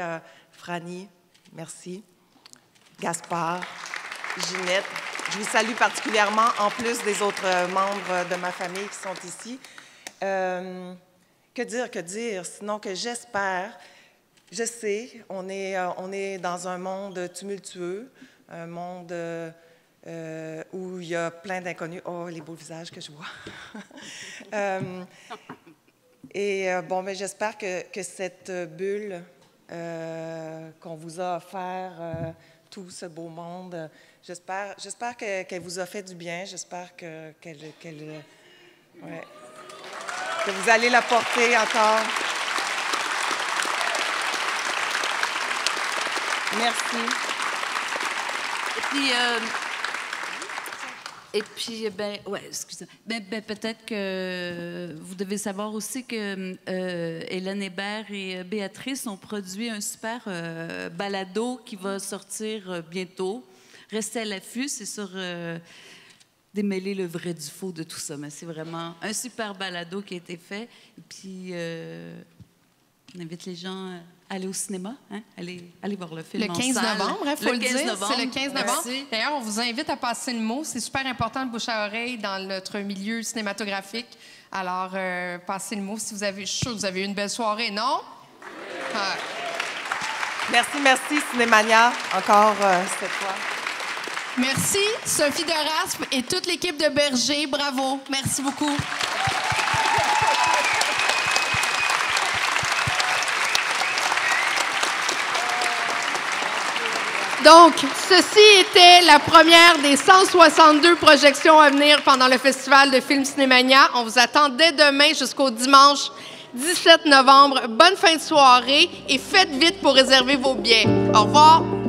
Franny, merci. Gaspard, Ginette, je vous salue particulièrement, en plus des autres membres de ma famille qui sont ici. Que dire, sinon que j'espère, je sais, on est dans un monde tumultueux, un monde où il y a plein d'inconnus. Oh, les beaux visages que je vois. Bon, mais j'espère que cette bulle qu'on vous a offert, tout ce beau monde, j'espère qu'elle vous a fait du bien. J'espère que vous allez la porter encore. Merci. Et puis, excusez. Peut-être que vous devez savoir aussi que Hélène Hébert et Béatrice ont produit un super balado qui va sortir bientôt. Restez à l'affût, c'est sur démêler le vrai du faux de tout ça. Mais c'est vraiment un super balado qui a été fait. Et puis, on invite les gens à aller au cinéma, hein? Allez voir le film le 15 novembre, il faut le dire. C'est le 15 novembre. D'ailleurs, on vous invite à passer le mot. C'est super important, le bouche à oreille, dans notre milieu cinématographique. Alors, passez le mot. Si vous avez, je suis sûre que vous avez eu une belle soirée, non? Merci, Cinémania, encore cette fois. Merci, Sophie de Raspe et toute l'équipe de Berger. Bravo. Merci beaucoup. Donc, ceci était la première des 162 projections à venir pendant le Festival de Films Cinémania. On vous attend dès demain jusqu'au dimanche 17 novembre. Bonne fin de soirée et faites vite pour réserver vos billets. Au revoir.